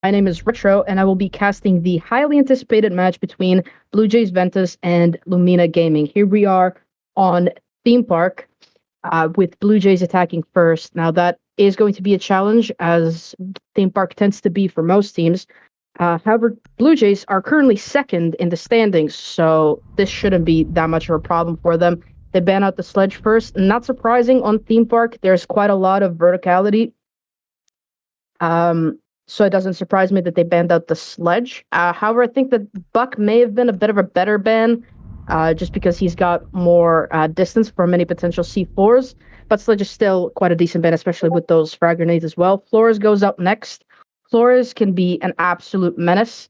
My name is Retro, and I will be casting the highly anticipated match between Blue Jays Ventus and Lumina Gaming. Here we are on Theme Park with Blue Jays attacking first. Now, that is going to be a challenge, as Theme Park tends to be for most teams. However, Blue Jays are currently second in the standings, so this shouldn't be that much of a problem for them. They ban out the sledge first. Not surprising on Theme Park, there's quite a lot of verticality. So it doesn't surprise me that they banned out the sledge. However, I think that Buck may have been a bit of a better ban, just because he's got more distance from any potential C4s. But sledge is still quite a decent ban, especially with those frag grenades as well. Flores goes up next. Flores can be an absolute menace.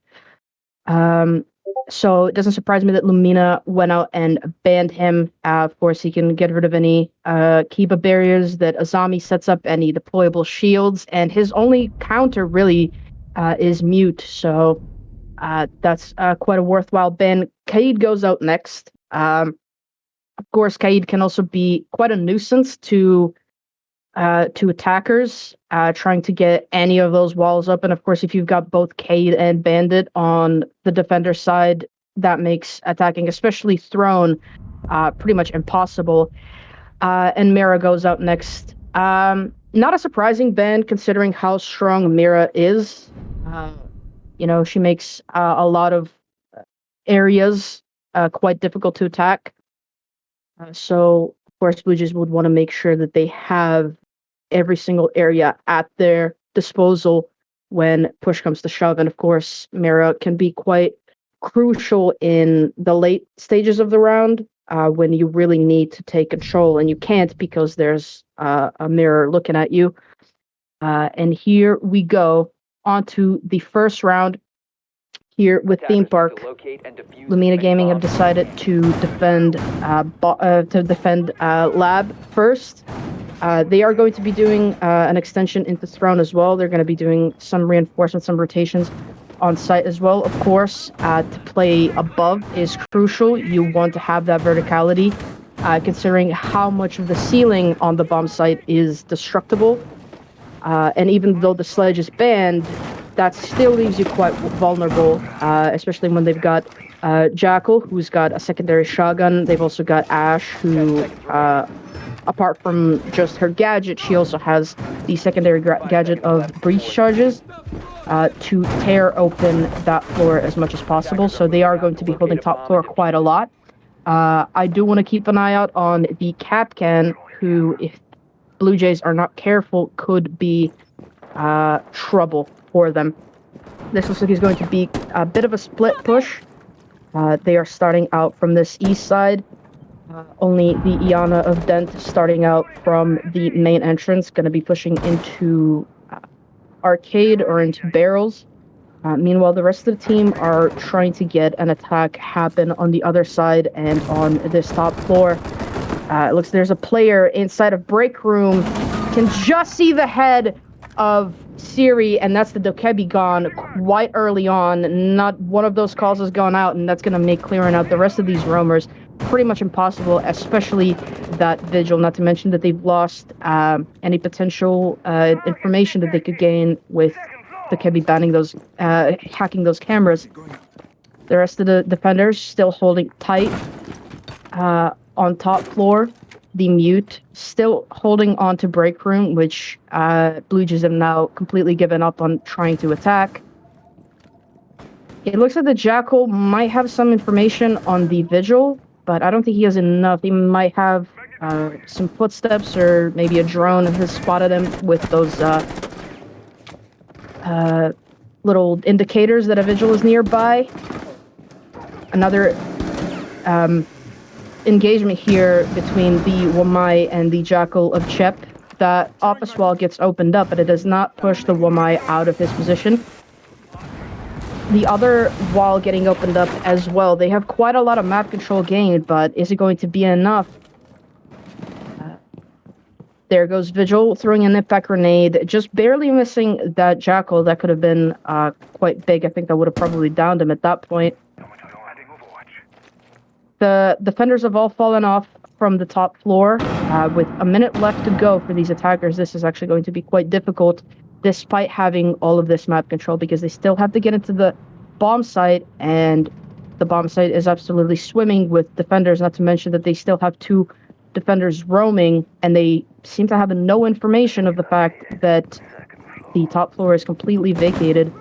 So it doesn't surprise me that Lumina went out and banned him. Of course, he can get rid of any Kiba barriers that Azami sets up, any deployable shields, and his only counter really is mute. So that's quite a worthwhile ban. Kaid goes out next. Of course, Kaid can also be quite a nuisance to attackers trying to get any of those walls up. And of course, if you've got both Cade and Bandit on the defender side, that makes attacking, especially Throne, pretty much impossible. And Mira goes out next. Not a surprising ban considering how strong Mira is. She makes a lot of areas quite difficult to attack. So, of course, Blue Jays would want to make sure that they have every single area at their disposal when push comes to shove. And of course, Mira can be quite crucial in the late stages of the round when you really need to take control, and you can't because there's a mirror looking at you. And here we go onto the first round. Here with Theme Park, Lumina Gaming have decided to defend Lab first. They are going to be doing an extension into Throne as well. They're going to be doing some reinforcements, some rotations on site as well. Of course, to play above is crucial. You want to have that verticality, considering how much of the ceiling on the bomb site is destructible. And even though the sledge is banned, that still leaves you quite vulnerable, especially when they've got Jackal, who's got a secondary shotgun. They've also got Ash, who, apart from just her gadget, she also has the secondary gadget of breach charges to tear open that floor as much as possible. So they are going to be holding top floor quite a lot. I do want to keep an eye out on the Capcan, who, if Blue Jays are not careful, could be trouble for them. This looks like he's going to be a bit of a split push. They are starting out from this east side. Only the Iana of Dent starting out from the main entrance, going to be pushing into Arcade or into Barrels. Meanwhile, the rest of the team are trying to get an attack happen on the other side and on this top floor. It looks there's a player inside of Break Room. Can just see the head of Siri, and that's the Dokebi gone quite early on. Not one of those calls has gone out, and that's going to make clearing out the rest of these roamers pretty much impossible, especially that Vigil, not to mention that they've lost any potential information that they could gain with Dokebi banning those, hacking those cameras. The rest of the defenders still holding tight on top floor. The Mute still holding on to Break Room, which Blue Jays have now completely given up on trying to attack. It looks like the Jackal might have some information on the Vigil, but I don't think he has enough. He might have some footsteps or maybe a drone has spotted him with those little indicators that a Vigil is nearby. Another engagement here between the Wamai and the Jackal of Chep. The office wall gets opened up, but it does not push the Wamai out of his position. The other wall getting opened up as well. They have quite a lot of map control gained, but is it going to be enough? There goes Vigil throwing an impact grenade, just barely missing that Jackal. That could have been quite big. I think that would have probably downed him at that point. The defenders have all fallen off from the top floor. With a minute left to go for these attackers, this is actually going to be quite difficult. despite having all of this map control, because they still have to get into the bomb site, and the bomb site is absolutely swimming with defenders, not to mention that they still have 2 defenders roaming, and they seem to have no information of the fact that the top floor is completely vacated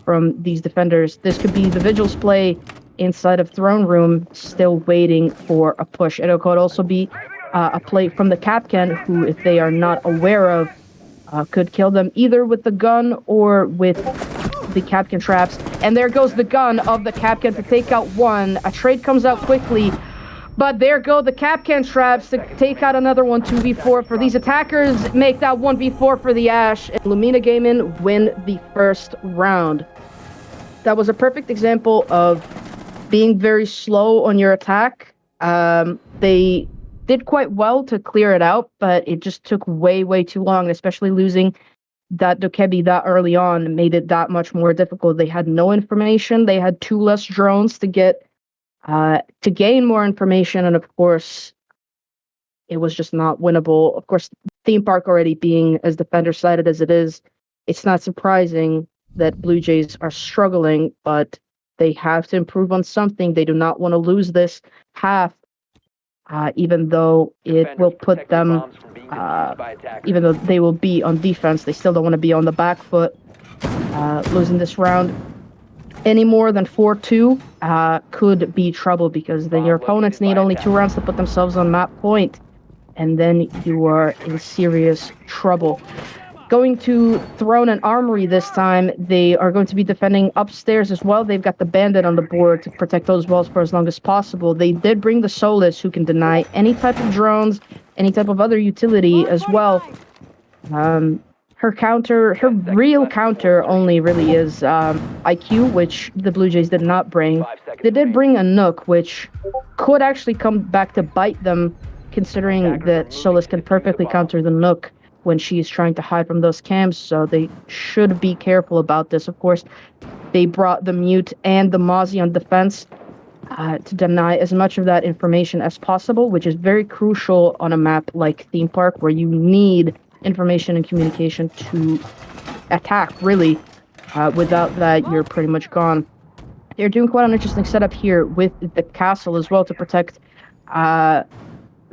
from these defenders. This could be the Vigil's play inside of Throne Room, still waiting for a push. It could also be a play from the Kapkan, who, if they are not aware of, could kill them either with the gun or with the Kapkan traps. And there goes the gun of the Kapkan to take out one. A trade comes out quickly, but there go the Kapkan traps to take out another one. 2v4 for these attackers, make that 1v4 for the Ash. And Lumina Gaming win the first round. That was a perfect example of being very slow on your attack. They did quite well to clear it out, but it just took way too long, especially losing that Dokebi that early on made it that much more difficult. They had no information. They had 2 less drones to get to gain more information, and of course, it was just not winnable. Of course, Theme Park already being as defender-sided as it is, it's not surprising that Blue Jays are struggling, but they have to improve on something. They do not want to lose this half, even though it will put them, even though they will be on defense, they still don't want to be on the back foot. Losing this round any more than 4-2 could be trouble, because then your opponents need only 2 rounds to put themselves on map point, and then you are in serious trouble. Going to Throne and Armory this time, they are going to be defending upstairs as well. They've got the Bandit on the board to protect those walls for as long as possible. They did bring the Solus, who can deny any type of drones, any type of other utility as well. Her real counter only really is IQ, which the Blue Jays did not bring. They did bring a Nook, which could actually come back to bite them, considering that Solus can perfectly counter the Nook when she's trying to hide from those cams, so they should be careful about this. Of course, they brought the Mute and the Mozzie on defense to deny as much of that information as possible, which is very crucial on a map like Theme Park, where you need information and communication to attack, really. Without that, you're pretty much gone. They're doing quite an interesting setup here with the castle as well to protect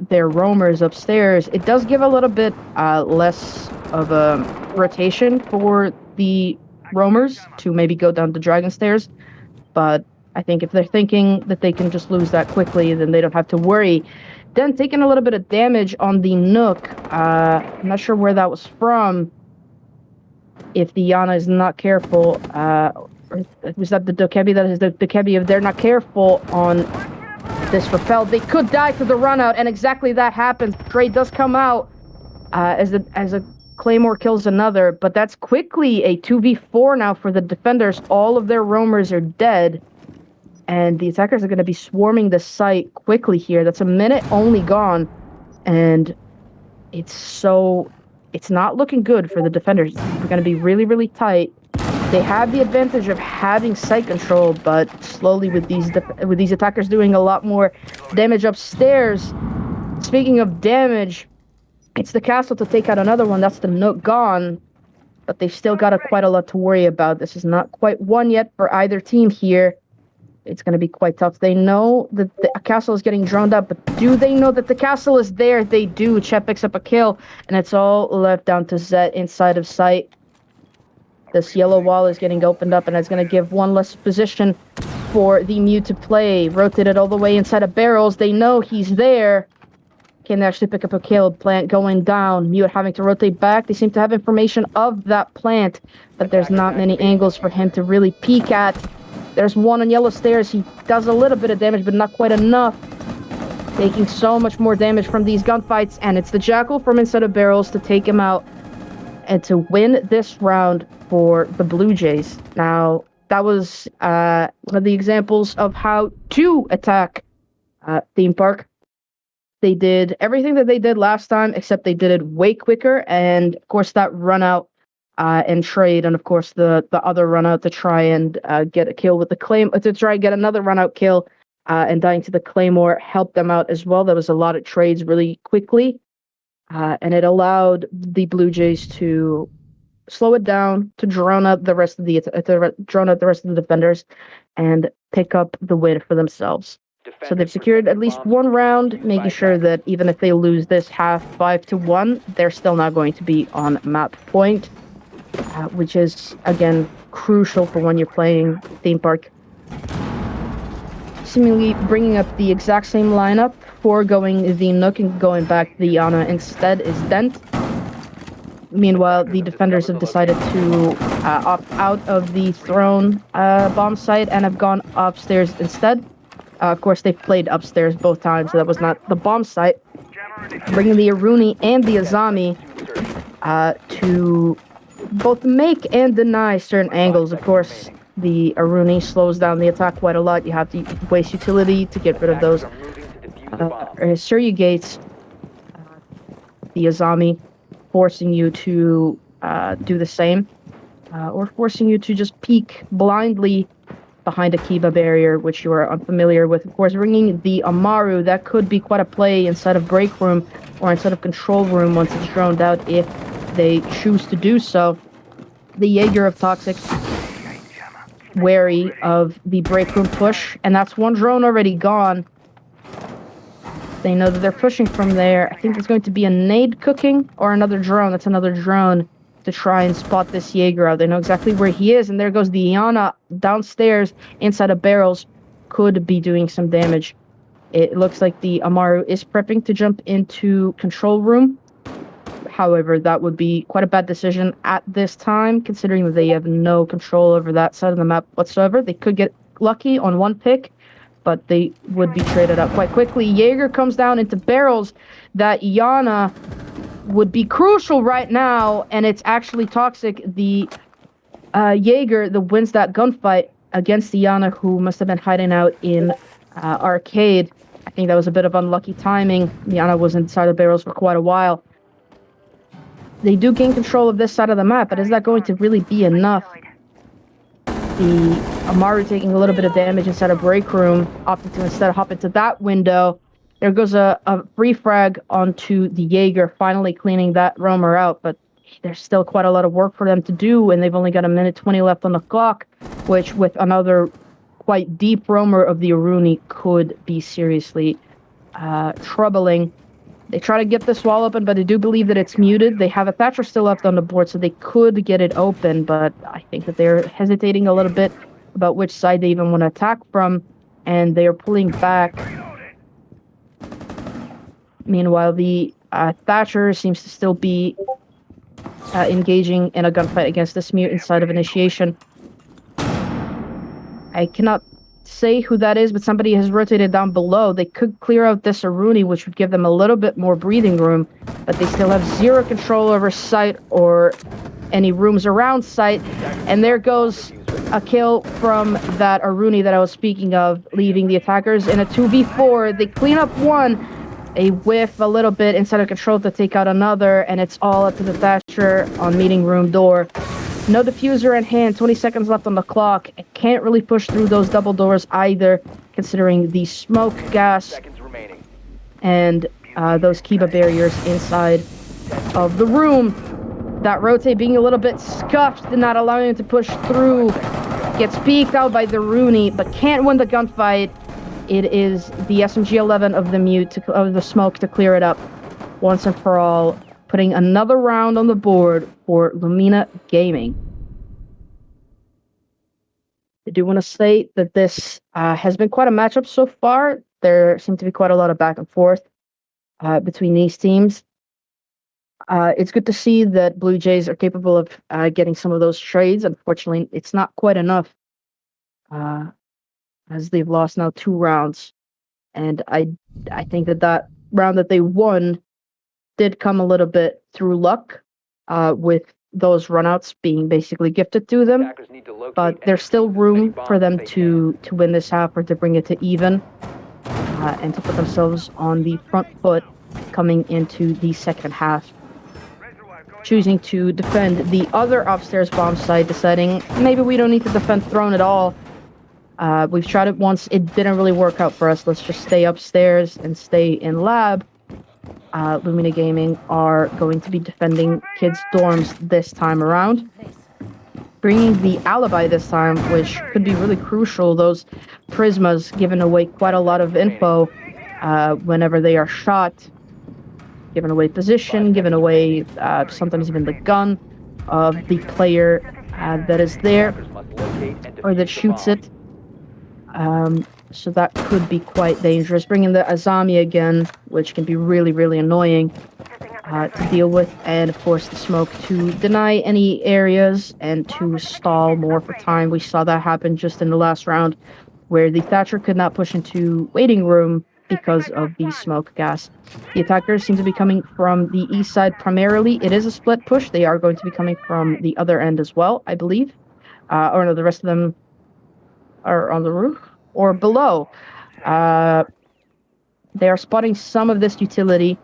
their roamers upstairs. It does give a little bit less of a rotation for the roamers to maybe go down the dragon stairs, but I think if they're thinking that they can just lose that quickly, then they don't have to worry. Then taking a little bit of damage on the Nook. I'm not sure where that was from. If the Yana is not careful, was that the Dokebi? That is the Dokebi. If they're not careful on this rappel, they could die to the run out, and exactly that happens. Trade does come out as a Claymore kills another, but that's quickly a 2v4 now for the defenders. All of their roamers are dead, and the attackers are going to be swarming the site quickly here. That's a minute only gone, and it's not looking good for the defenders. They're going to be really tight. They have the advantage of having site control, but slowly with these attackers doing a lot more damage upstairs. Speaking of damage, it's the castle to take out another one. That's the Nook gone, but they've still got quite a lot to worry about. This is not quite won yet for either team here. It's going to be quite tough. They know that the castle is getting droned up, but do they know that the castle is there? They do. Chet picks up a kill, and it's all left down to Zet inside of sight. This yellow wall is getting opened up, and it's going to give one less position for the Mute to play. Rotated all the way inside of barrels. They know he's there. Can actually pick up a kill. Plant going down. Mute having to rotate back. They seem to have information of that plant, but there's not many angles for him to really peek at. There's one on yellow stairs. He does a little bit of damage, but not quite enough. Taking so much more damage from these gunfights, and it's the Jackal from inside of barrels to take him out and to win this round for the Blue Jays. Now, that was one of the examples of how to attack Theme Park. They did everything that they did last time, except they did it way quicker, and of course that run out and trade, and of course the other run out to try and get a kill with the claim, to try and get another run out kill and dying to the Claymore helped them out as well. There was a lot of trades really quickly, and it allowed the Blue Jays to slow it down, to drone out the rest of the defenders, and pick up the win for themselves. So they've secured at least one round, making sure that even if they lose this half 5-1, they're still not going to be on map point, which is, again, crucial for when you're playing theme park. Seemingly bringing up the exact same lineup, foregoing the Nook and going back the Yana instead is Dent. Meanwhile, the defenders have decided to opt out of the throne bomb site and have gone upstairs instead. Of course, they've played upstairs both times, so that was not the bomb site. Bringing the Aruni and the Azami to both make and deny certain angles. Of course, the Aruni slows down the attack quite a lot. You have to waste utility to get rid of those surrogates. The Azami forcing you to do the same, or forcing you to just peek blindly behind a Kiba barrier, which you are unfamiliar with. Of course, bringing the Amaru, that could be quite a play inside of break room or inside of control room once it's droned out if they choose to do so. The Jaeger of Toxic, wary of the break room push, and that's one drone already gone. They know that they're pushing from there. I think there's going to be a nade cooking or another drone. That's another drone to try and spot this Jaeger out. They know exactly where he is, and there goes the Iana downstairs inside of barrels. Could be doing some damage. It looks like the Amaru is prepping to jump into control room. However, that would be quite a bad decision at this time, considering that they have no control over that side of the map whatsoever. They could get lucky on one pick, but they would be traded out quite quickly. Jaeger comes down into barrels. That Yana would be crucial right now, and it's actually Toxic, the Jaeger, that wins that gunfight against the Yana, who must have been hiding out in arcade. I think that was a bit of unlucky timing. Yana was inside the barrels for quite a while. They do gain control of this side of the map, but is that going to really be enough? The Amaru taking a little bit of damage inside of break room, opting to instead hop into that window. There goes a free frag onto the Jaeger, finally cleaning that roamer out, but there's still quite a lot of work for them to do, and they've only got 1:20 left on the clock, which with another quite deep roamer of the Aruni could be seriously troubling. They try to get this wall open, but I do believe that it's muted. They have a Thatcher still left on the board, so they could get it open, but I think that they're hesitating a little bit about which side they even want to attack from, and they are pulling back. Meanwhile, the Thatcher seems to still be engaging in a gunfight against this mute inside of initiation. I cannot say who that is, but somebody has rotated down below. They could clear out this Aruni, which would give them a little bit more breathing room, but they still have zero control over site or any rooms around site. And there goes a kill from that Aruni that I was speaking of, leaving the attackers in a 2v4. They clean up one, a whiff a little bit inside of control to take out another, and it's all up to the Thatcher on meeting room door. No diffuser in hand, 20 seconds left on the clock. It can't really push through those double doors either, considering the smoke, gas, and those Kiba barriers inside of the room. That rotate being a little bit scuffed and not allowing him to push through. Gets peeked out by the Rooney, but can't win the gunfight. It is the SMG-11 of the mute, of the smoke, to clear it up once and for all, putting another round on the board for Lumina Gaming. I do want to say that this has been quite a matchup so far. There seem to be quite a lot of back and forth between these teams. It's good to see that Blue Jays are capable of getting some of those trades. Unfortunately, it's not quite enough, as they've lost now 2 rounds. And I think that round that they won did come a little bit through luck, with those runouts being basically gifted to them. But there's still room for them to win this half, or to bring it to even, and to put themselves on the front foot coming into the second half. Choosing to defend the other upstairs bomb site, deciding maybe we don't need to defend throne at all. We've tried it once, it didn't really work out for us. Let's just stay upstairs and stay in lab. Lumina Gaming are going to be defending kids' dorms this time around. Bringing the alibi this time, which could be really crucial. Those prismas giving away quite a lot of info whenever they are shot. Giving away position, giving away sometimes even the gun of the player that is there or that shoots it. So that could be quite dangerous. Bringing the Azami again, which can be really, really annoying to deal with. And of course the smoke to deny any areas and to stall more for time. We saw that happen just in the last round where the Thatcher could not push into waiting room because of the smoke gas. The attackers seem to be coming from the east side primarily. It is a split push. They are going to be coming from the other end as well, I believe. Or no, the rest of them are on the roof or below. They are spotting some of this utility.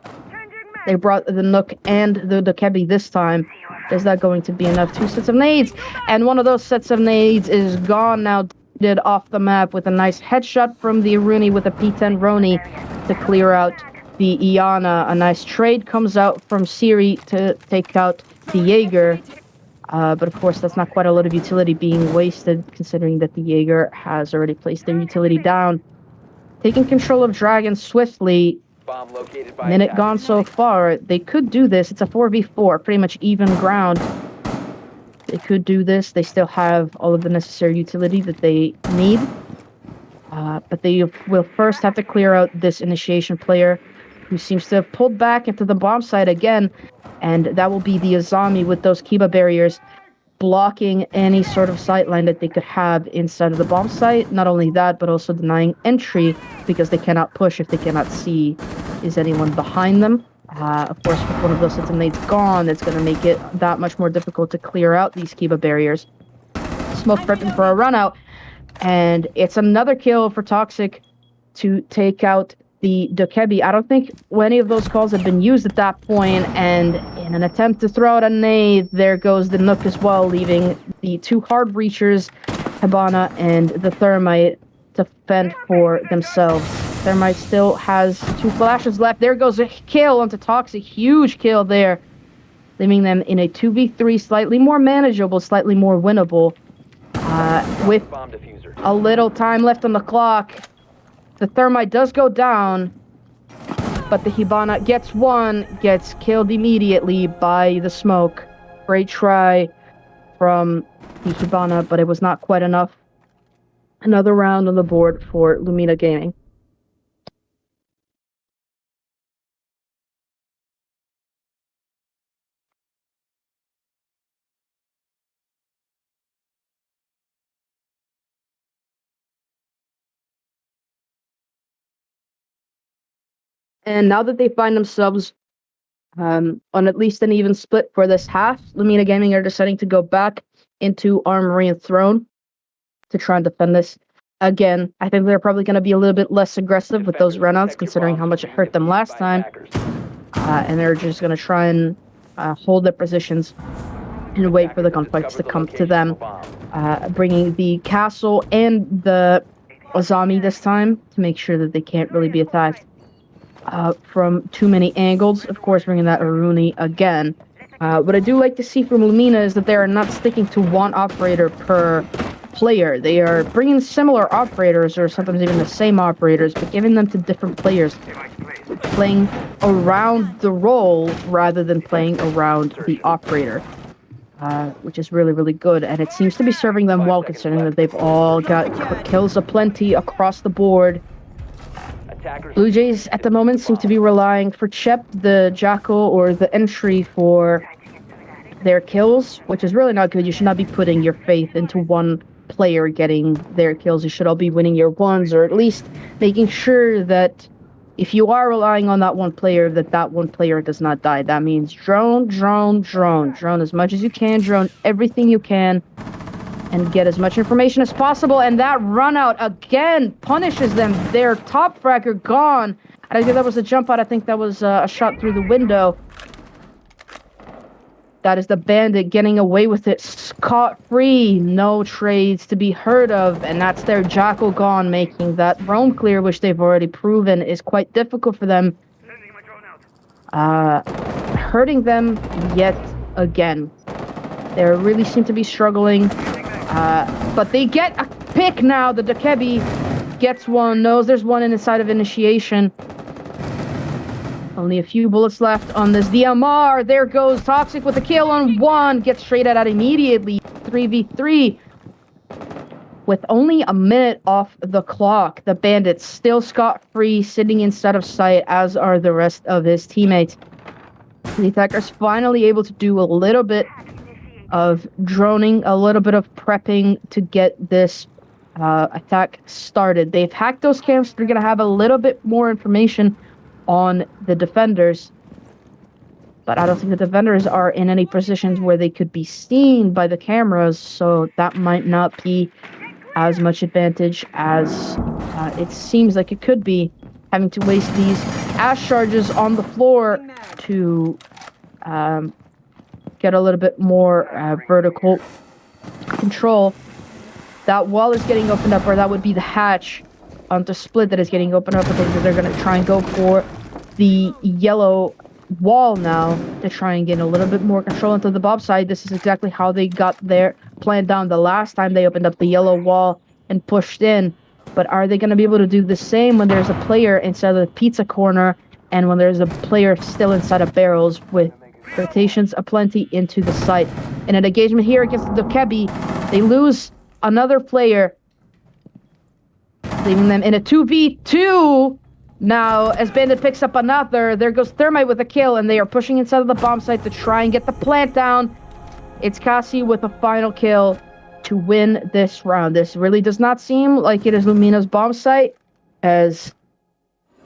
They brought the Nook and the Dokebi this time. Is that going to be enough? 2 sets of nades. And one of those sets of nades is gone now, did off the map with a nice headshot from the Aruni with a P10 Roni to clear out the Iana. A nice trade comes out from Siri to take out the Jaeger. But of course, that's not quite a lot of utility being wasted, considering that the Jaeger has already placed their utility down. Taking control of Dragon swiftly. Minute gone so far. They could do this. It's a 4v4, pretty much even ground. They could do this. They still have all of the necessary utility that they need. But they will first have to clear out this initiation player who seems to have pulled back into the bomb site again. And that will be the Azami with those Kiba barriers blocking any sort of sightline that they could have inside of the bomb site. Not only that, but also denying entry because they cannot push if they cannot see is anyone behind them. Of course, with one of those sets of nades gone, it's going to make it that much more difficult to clear out these Kiba barriers. Smoke prepping for a run out, and it's another kill for Toxic to take out the Dokebi. I don't think any of those calls had been used at that point, and in an attempt to throw out a nade, there goes the Nook as well, leaving the 2 hard breachers, Hibana and the Thermite, to fend for themselves. Thermite still has 2 flashes left. There goes a kill onto Toxic. Huge kill there, leaving them in a 2v3, slightly more manageable, slightly more winnable. With a little time left on the clock, the Thermite does go down, but the Hibana gets one, gets killed immediately by the smoke. Great try from the Hibana, but it was not quite enough. Another round on the board for Lumina Gaming. And now that they find themselves on at least an even split for this half, Lumina Gaming are deciding to go back into Armory and Throne to try and defend this. Again, I think they're probably going to be a little bit less aggressive with those runouts, considering how much it hurt them last time. And they're just going to try and hold their positions and wait for the gunfights to come to them. Bringing the castle and the Azami this time to make sure that they can't really be attacked from too many angles. Of course, bringing that Aruni again. What I do like to see from Lumina is that they are not sticking to one operator per player. They are bringing similar operators, or sometimes even the same operators, but giving them to different players, playing around the role rather than playing around the operator, which is really, really good. And it seems to be serving them well, considering that they've all got kills aplenty across the board. Blue Jays at the moment seem to be relying for Chep, the Jackal, or the entry for their kills, which is really not good. You should not be putting your faith into one player getting their kills. You should all be winning your ones, or at least making sure that if you are relying on that one player, that one player does not die. That means drone, drone, drone. Drone as much as you can, drone everything you can, and get as much information as possible. And that run out again punishes them. Their top fragger gone. I don't think that was a jump out. I think that was a shot through the window. That is the Bandit getting away with it scot-free. No trades to be heard of. And that's their Jackal gone, making that roam clear, which they've already proven is quite difficult for them. hurting them yet again. They really seem to be struggling, but they get a pick now. The Dokebi gets one, knows there's one inside of initiation. Only a few bullets left on this DMR. There goes Toxic with a kill on one. Gets straight at immediately. 3v3. With only a minute off the clock, the Bandits still scot-free, sitting inside of sight, as are the rest of his teammates. The attackers finally able to do a little bit of droning, a little bit of prepping to get this attack started. They've hacked those camps. They're going to have a little bit more information on the defenders. But I don't think the defenders are in any positions where they could be seen by the cameras, so that might not be as much advantage as it seems like it could be, having to waste these ash charges on the floor to get a little bit more vertical control. That wall is getting opened up, or that would be the hatch onto Split that is getting opened up. I think that they're going to try and go for the yellow wall now to try and get a little bit more control into the Bob side. This is exactly how they got their plan down the last time they opened up the yellow wall and pushed in. But are they going to be able to do the same when there's a player inside of the pizza corner and when there's a player still inside of barrels with rotations aplenty into the site? In an engagement here against the Dokebi, they lose another player, leaving them in a 2v2. Now, as Bandit picks up another, there goes Thermite with a kill, and they are pushing inside of the bomb site to try and get the plant down. It's Kasi with a final kill to win this round. This really does not seem like it is Lumina's bomb site, as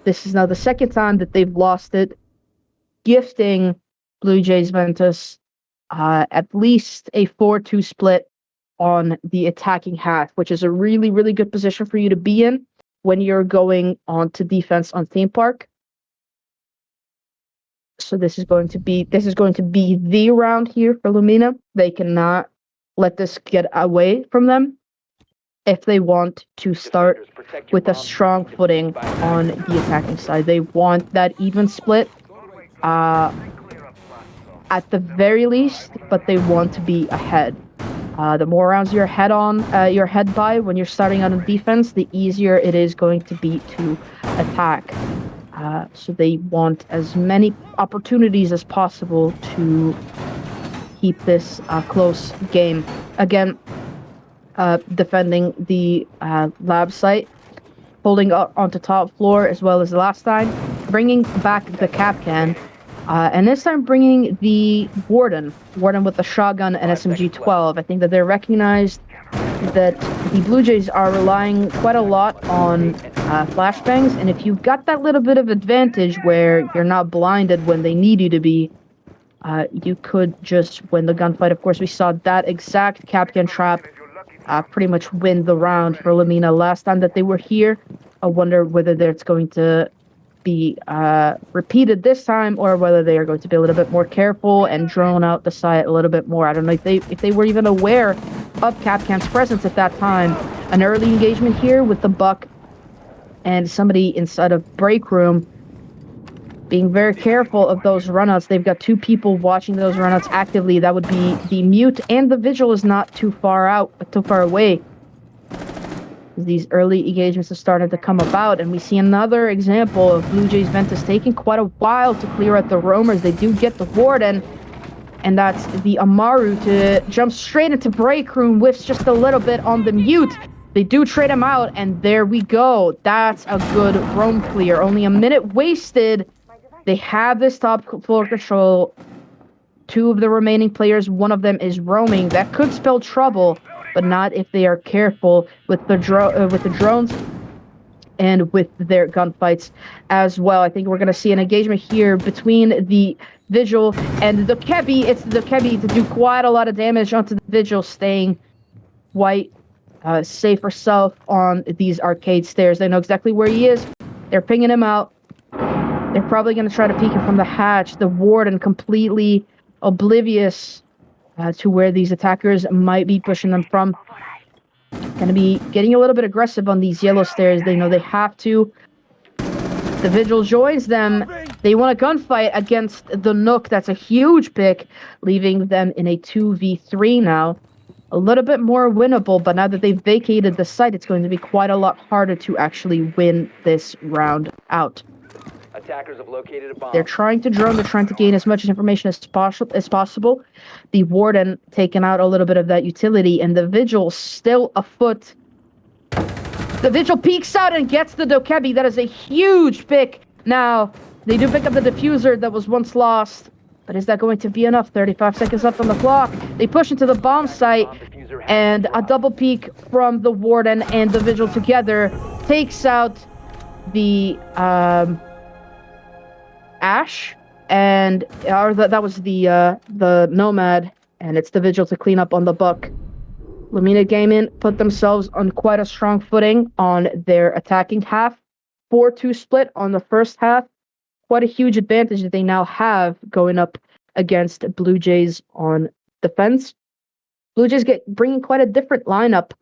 this is now the second time that they've lost it, gifting Blue Jays Ventus at least a 4-2 split on the attacking half, which is a really, really good position for you to be in when you're going on to defense on Theme Park. So this is going to be the round here for Lumina. They cannot let this get away from them if they want to start with a strong footing on the attacking side. They want that even split at the very least, but they want to be ahead. The more rounds you're ahead by when you're starting on a defense, the easier it is going to be to attack. So they want as many opportunities as possible to keep this close game. Again, defending the lab site, holding up onto top floor as well as the last time, bringing back the Capcan. And this time bringing the Warden with the shotgun and SMG-12. I think that they recognized that the Blue Jays are relying quite a lot on flashbangs, and if you've got that little bit of advantage where you're not blinded when they need you to be, you could just win the gunfight. Of course, we saw that exact Capcan trap pretty much win the round for Lumina last time that they were here. I wonder whether it's going to be repeated this time, or whether they are going to be a little bit more careful and drone out the site a little bit more. I don't know if they were even aware of Capcan's presence at that time. An early engagement here with the Buck and somebody inside of break room being very careful of those runouts. They've got two people watching those runouts actively. That would be the Mute, and the Vigil is not too far away. These early engagements are starting to come about, and we see another example of Blue Jays Ventus taking quite a while to clear out the roamers. They do get the Warden, and that's the Amaru to jump straight into break room, whiffs just a little bit on the Mute. They do trade him out, and there we go. That's a good roam clear. Only a minute wasted. They have this top floor control. Two of the remaining players, one of them is roaming. That could spell trouble, but not if they are careful with the drones and with their gunfights as well. I think we're going to see an engagement here between the Vigil and the Dokebi. It's the Dokebi to do quite a lot of damage onto the Vigil, staying quite safe herself on these arcade stairs. They know exactly where he is. They're pinging him out. They're probably going to try to peek him from the hatch. The Warden completely oblivious to where these attackers might be pushing them from. Gonna be getting a little bit aggressive on these yellow stairs. They know they have to. The Vigil joins them, They want a gunfight against the Nook. That's a huge pick, leaving them in a 2v3 now. A little bit more winnable, but now that they've vacated the site, it's going to be quite a lot harder to actually win this round out. Attackers have located a bomb. They're trying to drone. They're trying to gain as much information as possible. The Warden taking out a little bit of that utility, and the Vigil still afoot. The Vigil peeks out and gets the Dokebi. That is a huge pick. Now, they do pick up the diffuser that was once lost. But is that going to be enough? 35 seconds left on the clock. They push into the bomb site. And a double peek from the Warden and the Vigil together takes out the Ash. And that was the Nomad. And it's the Vigil to clean up on the Buck. Lumina Gaming put themselves on quite a strong footing on their attacking half. 4-2 split on the first half. Quite a huge advantage that they now have going up against Blue Jays on defense. Blue Jays bringing quite a different lineup.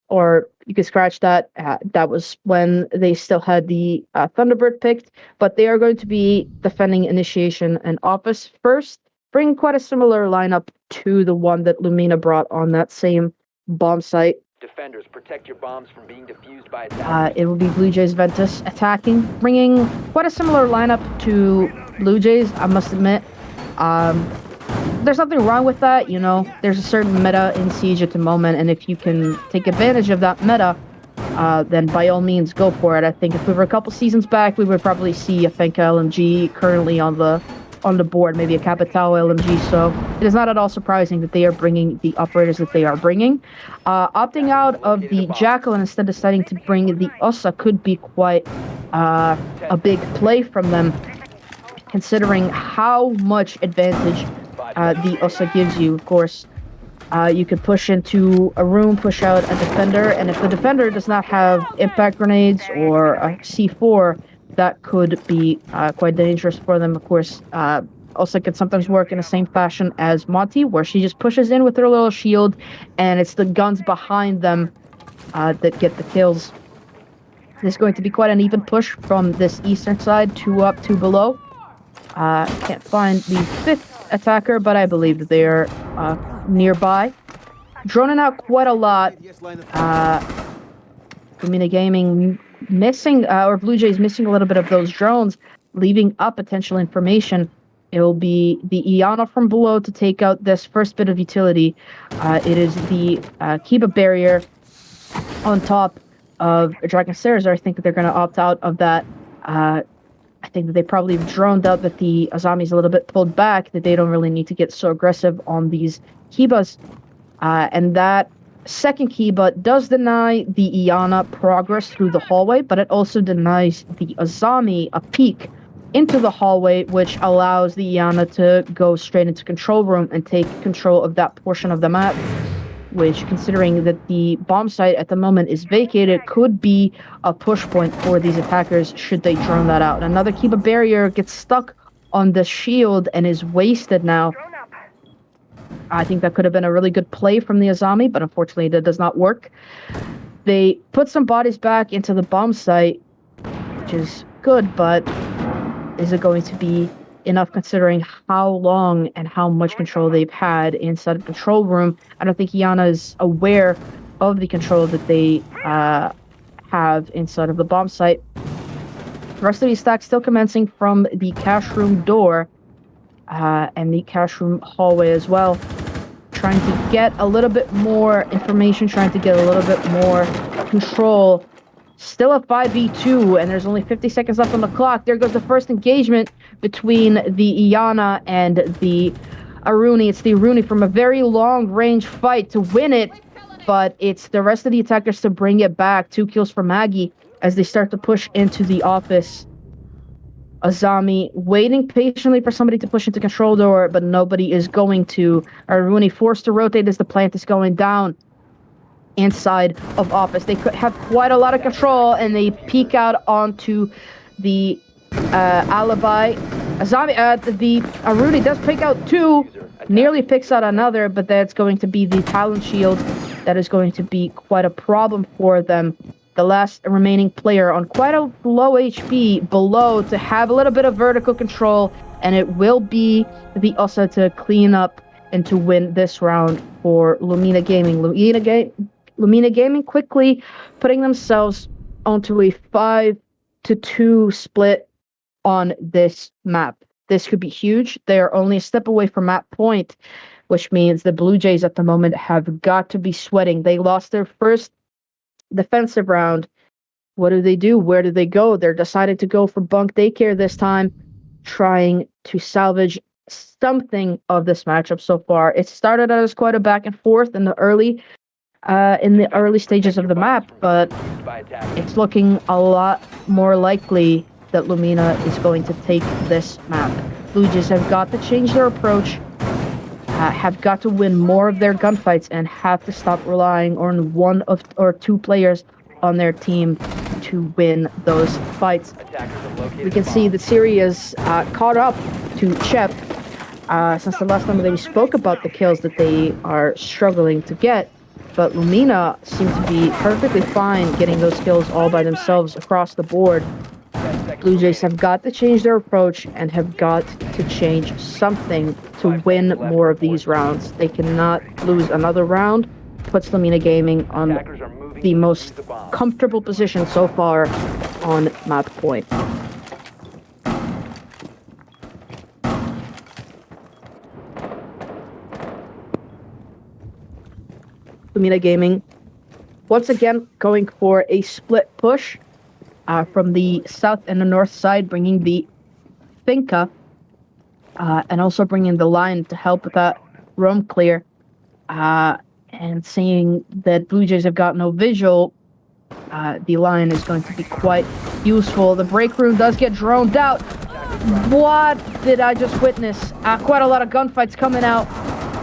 Or you could scratch that. That was when they still had the Thunderbird picked. But they are going to be defending Initiation and Office first. Bringing quite a similar lineup to the one that Lumina brought on that same bomb site. Defenders, protect your bombs from being defused by attackers. It will be Blue Jays Ventus attacking, bringing quite a similar lineup to Blue Jays, I must admit. There's nothing wrong with that, you know. There's a certain meta in Siege at the moment, and if you can take advantage of that meta, then by all means go for it. I think if we were a couple seasons back, we would probably see a Fenka LMG currently on the board, maybe a Capitao LMG, so it is not at all surprising that they are bringing the operators that they are bringing. Opting out of the Jackal and instead deciding to bring the Osa could be quite a big play from them, considering how much advantage the Osa gives you. Of course, you could push into a room, push out a defender, and if the defender does not have impact grenades or a C4, that could be quite dangerous for them. Of course, also can sometimes work in the same fashion as Monty, where she just pushes in with her little shield, and it's the guns behind them that get the kills. There's going to be quite an even push from this eastern side, 2 up, 2 below. Can't find the 5th attacker, but I believe that they are nearby. Droning out quite a lot. Lumina Gaming missing, or Blue Jays missing a little bit of those drones, leaving up potential information. It will be the Iana from below to take out this first bit of utility. It is the Kiba barrier on top of Dragon Stairs. I think that they're going to opt out of that. I think that they probably droned out that the Azami is a little bit pulled back, that they don't really need to get so aggressive on these Kibas. And that second Kiba does deny the Iana progress through the hallway, but it also denies the Azami a peek into the hallway, which allows the Iana to go straight into control room and take control of that portion of the map, which, considering that the bomb site at the moment is vacated, could be a push point for these attackers should they drone that out. Another Kiba barrier gets stuck on the shield and is wasted now. I think that could have been a really good play from the Azami, but unfortunately that does not work. They put some bodies back into the bomb site, which is good, but is it going to be enough considering how long and how much control they've had inside the control room? I don't think Iana is aware of the control that they have inside of the bomb site. The rest of these stacks still commencing from the cash room door and the cash room hallway as well. Trying to get a little bit more information, trying to get a little bit more control. Still a 5v2, and there's only 50 seconds left on the clock. There goes the first engagement between the Iana and the Aruni. It's the Aruni from a very long-range fight to win it, but it's the rest of the attackers to bring it back. 2 kills for Maggie as they start to push into the office. Azami waiting patiently for somebody to push into control door, but nobody is going to. Aruni forced to rotate as the plant is going down inside of office. They could have quite a lot of control, and they peek out onto the alibi. Azami, the Aruni does pick out 2, nearly picks out another, but that's going to be the Talon Shield. That is going to be quite a problem for them. the last remaining player on quite a low HP below to have a little bit of vertical control, and it will be the Osa to clean up and to win this round for Lumina Gaming. Lumina Gaming quickly putting themselves onto a 5-2 split on this map. This could be huge. They are only a step away from map point, which means the Blue Jays at the moment have got to be sweating. They lost their first defensive round. What do? Where do they go? They're decided to go for bunk daycare this time, trying to salvage something of this matchup so far. It started as quite a back and forth in the early stages of the map, but it's looking a lot more likely that Lumina is going to take this map. Blue Jays have got to change their approach, have got to win more of their gunfights, and have to stop relying on one or two players on their team to win those fights. We can see that Siri is caught up to Chep since the last time that we spoke about the kills that they are struggling to get. But Lumina seem to be perfectly fine getting those kills all by themselves across the board. Blue Jays have got to change their approach and have got to change something to win more of these rounds. They cannot lose another round. Puts Lumina Gaming on the most comfortable position so far on map point. Lumina Gaming once again going for a split push from the south and the north side, bringing the Finca and also bringing the line to help with that roam clear. And seeing that Blue Jays have got no visual, the line is going to be quite useful. The break room does get droned out. What did I just witness? Quite a lot of gunfights coming out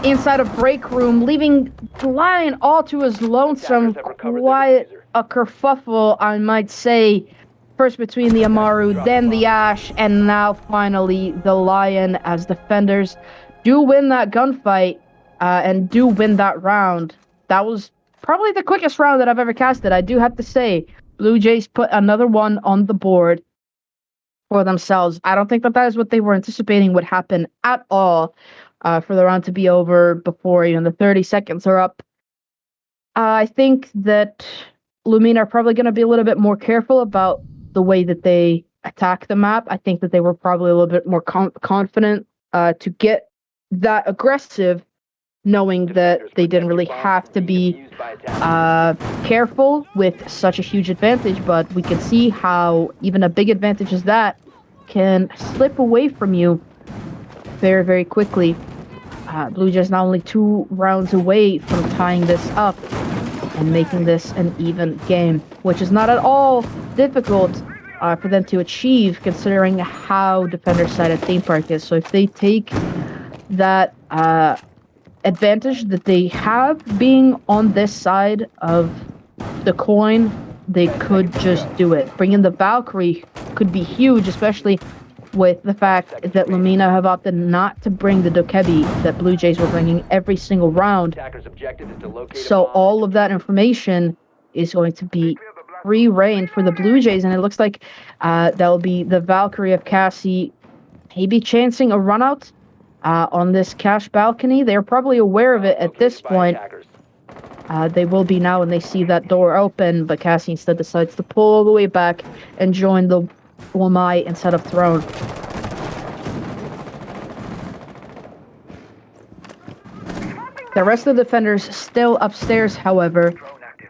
inside of break room, leaving the line all to his lonesome. Quite a kerfuffle, I might say. First between the Amaru, then the Ash, and now finally the Lion, as defenders do win that gunfight and do win that round. That was probably the quickest round that I've ever casted, I do have to say. Blue Jays put another one on the board for themselves. I don't think that is what they were anticipating would happen at all, for the round to be over before even the 30 seconds are up. I think that Lumina are probably going to be a little bit more careful about the way that they attack the map. I think that they were probably a little bit more confident to get that aggressive, knowing that they didn't really have to be careful with such a huge advantage. But we can see how even a big advantage as that can slip away from you very, very quickly. Blue Jays not only 2 rounds away from tying this up and making this an even game, which is not at all difficult for them to achieve, considering how defenders' side at Theme Park is. So if they take that advantage that they have being on this side of the coin, they could just do it. Bringing the Valkyrie could be huge, especially with the fact that Lumina have opted not to bring the Dokebi that Blue Jays were bringing every single round. So all of that information is going to be free reign for the Blue Jays, and it looks like that'll be the Valkyrie of Cassie maybe chancing a run out on this cash balcony. They're probably aware of it at this point. They will be now when they see that door open, but Cassie instead decides to pull all the way back and join the Wamai instead of Throne. The rest of the defenders still upstairs, however.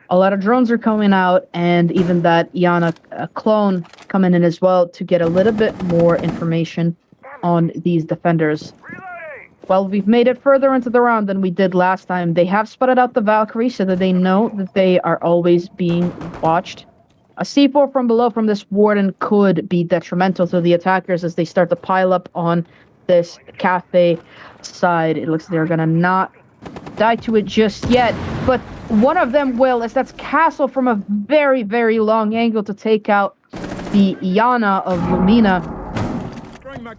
A lot of drones are coming out, and even that Iana clone coming in as well to get a little bit more information on these defenders. Well, we've made it further into the round than we did last time. They have spotted out the Valkyrie so that they know that they are always being watched. A C4 from below from this Warden could be detrimental to the attackers as they start to pile up on this cafe side. It looks like they're going to not die to it just yet, but one of them will, as that's Castle from a very, very long angle to take out the Iana of Lumina.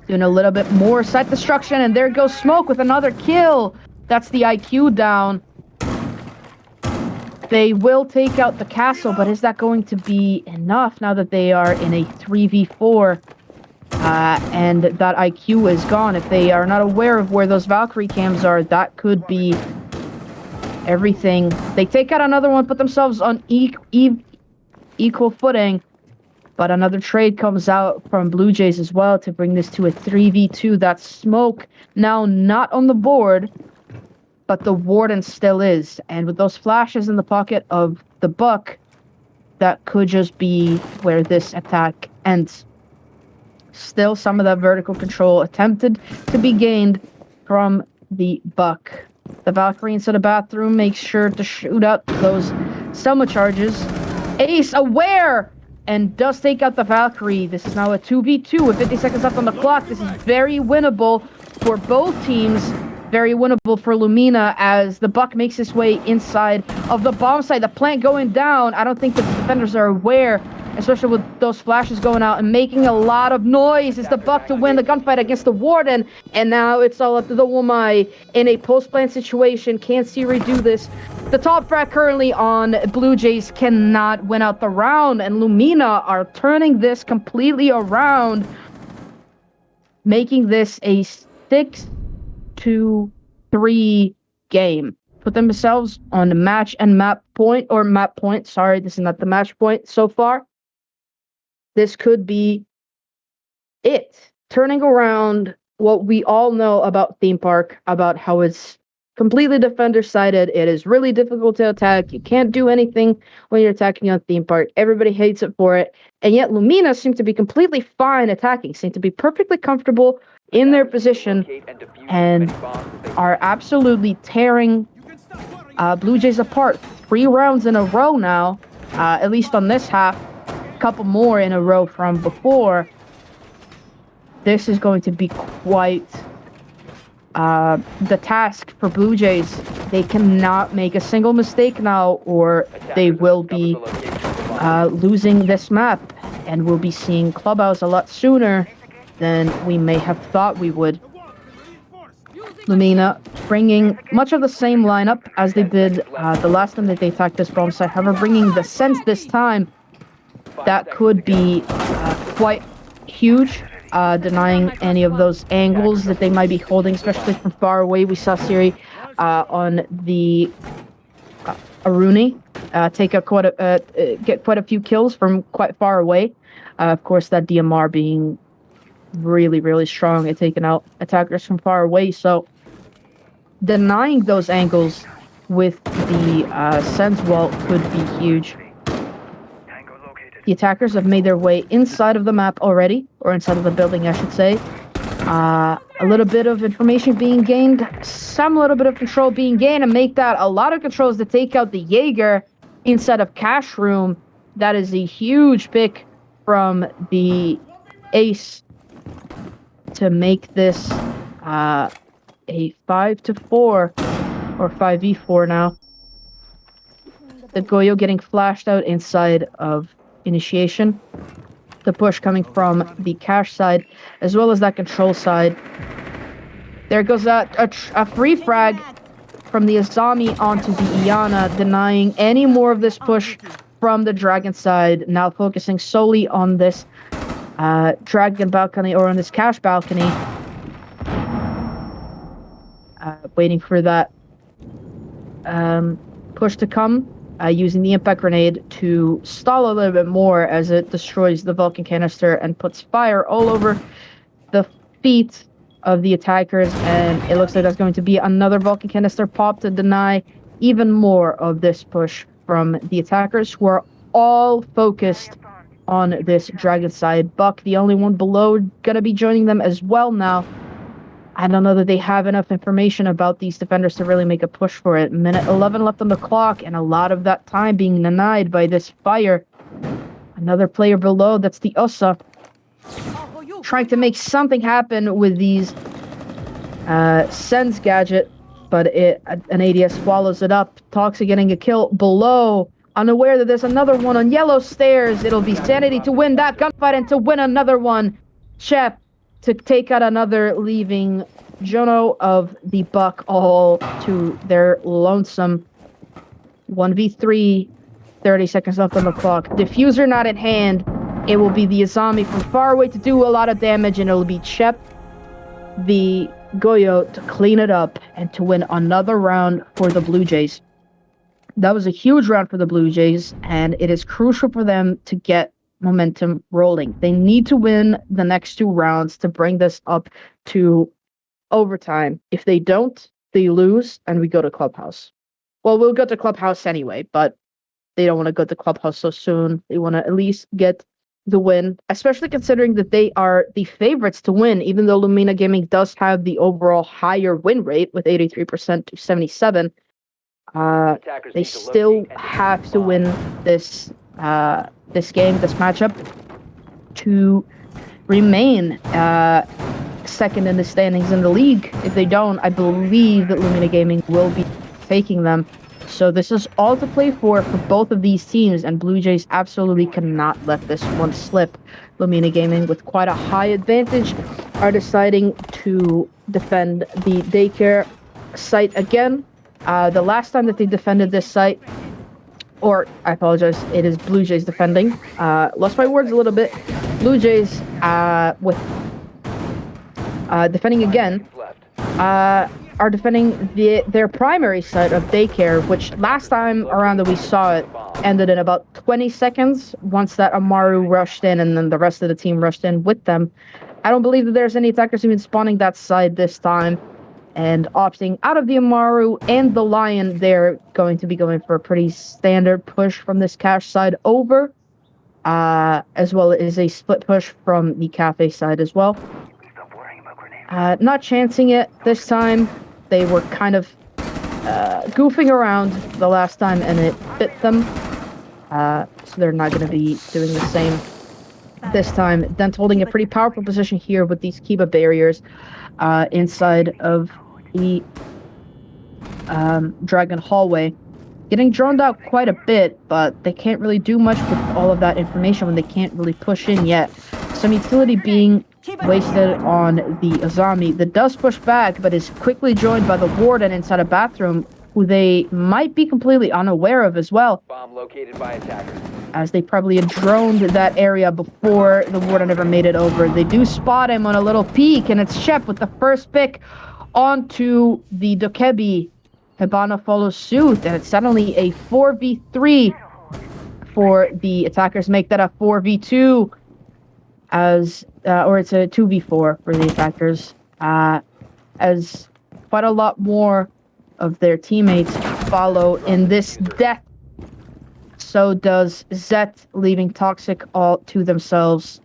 Doing a little bit more site destruction, and there goes Smoke with another kill. That's the IQ down. They will take out the castle, but is that going to be enough now that they are in a 3v4 and that IQ is gone? If they are not aware of where those Valkyrie cams are, that could be everything. They take out another one, put themselves on equal footing, but another trade comes out from Blue Jays as well to bring this to a 3v2. That smoke now not on the board, but the Warden still is. And with those flashes in the pocket of the Buck, that could just be where this attack ends. Still, some of that vertical control attempted to be gained from the Buck. The Valkyrie inside the bathroom makes sure to shoot out those Selma charges. Ace aware and does take out the Valkyrie. This is now a 2v2 with 50 seconds left on the clock. This is very winnable for both teams. Very winnable for Lumina as the Buck makes his way inside of the bomb site. The plant going down. I don't think the defenders are aware, especially with those flashes going out and making a lot of noise. Is the Buck to win the gunfight against the Warden? And now it's all up to the Womai in a post-plant situation. Can't Siri do this? The top frag currently on Blue Jays cannot win out the round, and Lumina are turning this completely around, making this a 6-3 game. Put themselves on the match and map point, or map point. Sorry, this is not the match point so far. This could be it. Turning around what we all know about Theme Park, about how it's completely defender-sided. It is really difficult to attack. You can't do anything when you're attacking on Theme Park. Everybody hates it for it. And yet Lumina seem to be completely fine attacking, seem to be perfectly comfortable in their position, and are absolutely tearing Blue Jays apart. 3 rounds in a row now, at least on this half. A couple more in a row from before. This is going to be quite the task for Blue Jays. They cannot make a single mistake now, or they will be losing this map, and we'll be seeing Clubhouse a lot sooner than we may have thought we would. Lumina bringing much of the same lineup as they did the last time that they attacked this bomb site. However, bringing the sense this time, that could be quite huge, denying any of those angles that they might be holding, especially from far away. We saw Siri on the Aruni take a get quite a few kills from quite far away. Of course, that DMR being really strong at taking out attackers from far away, so denying those angles with the sense wall could be huge. The attackers have made their way inside of the map already, or inside of the building, I should say. A little bit of information being gained, some little bit of control being gained, and make that a lot of controls to take out the Jaeger inside of Cash Room. That is a huge pick from the Ace to make this a 5-4 or 5v4 now. The Goyo getting flashed out inside of Initiation. The push coming from the Cash side as well as that control side. There goes a free frag from the Azami onto the Iana, denying any more of this push from the Dragon side. Now focusing solely on this Dragon balcony, or on this Cash balcony. Waiting for that push to come. Using the impact grenade to stall a little bit more as it destroys the Vulcan canister and puts fire all over the feet of the attackers. And it looks like that's going to be another Vulcan canister pop to deny even more of this push from the attackers, who are all focused on this Dragon side. Buck, the only one below, gonna be joining them as well now. I don't know that they have enough information about these defenders to really make a push for it. Minute 11 left on the clock, and a lot of that time being denied by this fire. Another player below, that's the Osa, trying to make something happen with these Sense gadget, but an ADS swallows it up. Toxic getting a kill below, unaware that there's another one on yellow stairs. It'll be Sanity to win that gunfight and to win another one. Shep to take out another, leaving Jono of the Buck all to their lonesome. 1v3, 30 seconds left on the clock. Diffuser not in hand. It will be the Azami from far away to do a lot of damage, and it'll be Chep, the Goyo, to clean it up and to win another round for the Blue Jays. That was a huge round for the Blue Jays, and it is crucial for them to get momentum rolling. They need to win the next 2 rounds to bring this up to overtime. If they don't, they lose, and we go to Clubhouse. Well, we'll go to Clubhouse anyway, but they don't want to go to Clubhouse so soon. They want to at least get the win, especially considering that they are the favorites to win, even though Lumina Gaming does have the overall higher win rate with 83% to 77%. They still have to win this game, this matchup, to remain second in the standings in the league. If they don't, I believe that Lumina Gaming will be taking them. So this is all to play for both of these teams, and Blue Jays absolutely cannot let this one slip. Lumina Gaming, with quite a high advantage, are deciding to defend the daycare site again. The last time that they defended this site, or I apologize, it is Blue Jays defending. Lost my words a little bit. Blue Jays with defending again. Are defending their primary site of daycare, which last time around that we saw it ended in about 20 seconds once that Amaru rushed in and then the rest of the team rushed in with them. I don't believe that there's any attackers even spawning that side this time, and opting out of the Amaru and the Lion. They're going to be going for a pretty standard push from this cache side over, as well as a split push from the cafe side as well. Not chancing it this time. They were kind of goofing around the last time, and it bit them. So they're not going to be doing the same this time. Dent holding a pretty powerful position here with these Kiba barriers inside of the Dragon hallway. Getting droned out quite a bit, but they can't really do much with all of that information when they can't really push in yet. Some utility being wasted on the Azami that does push back, but is quickly joined by the Warden inside a bathroom, who they might be completely unaware of as well. Bomb located by attackers. As they probably had droned that area before the Warden ever made it over. They do spot him on a little peek, and it's Shep with the first pick onto the Dokebi. Hibana follows suit, and it's suddenly a 4v3 for the attackers. Make that a 4v2. Or it's a 2v4 for the attackers, as quite a lot more of their teammates follow in this death. So does Zet, leaving Toxic all to themselves.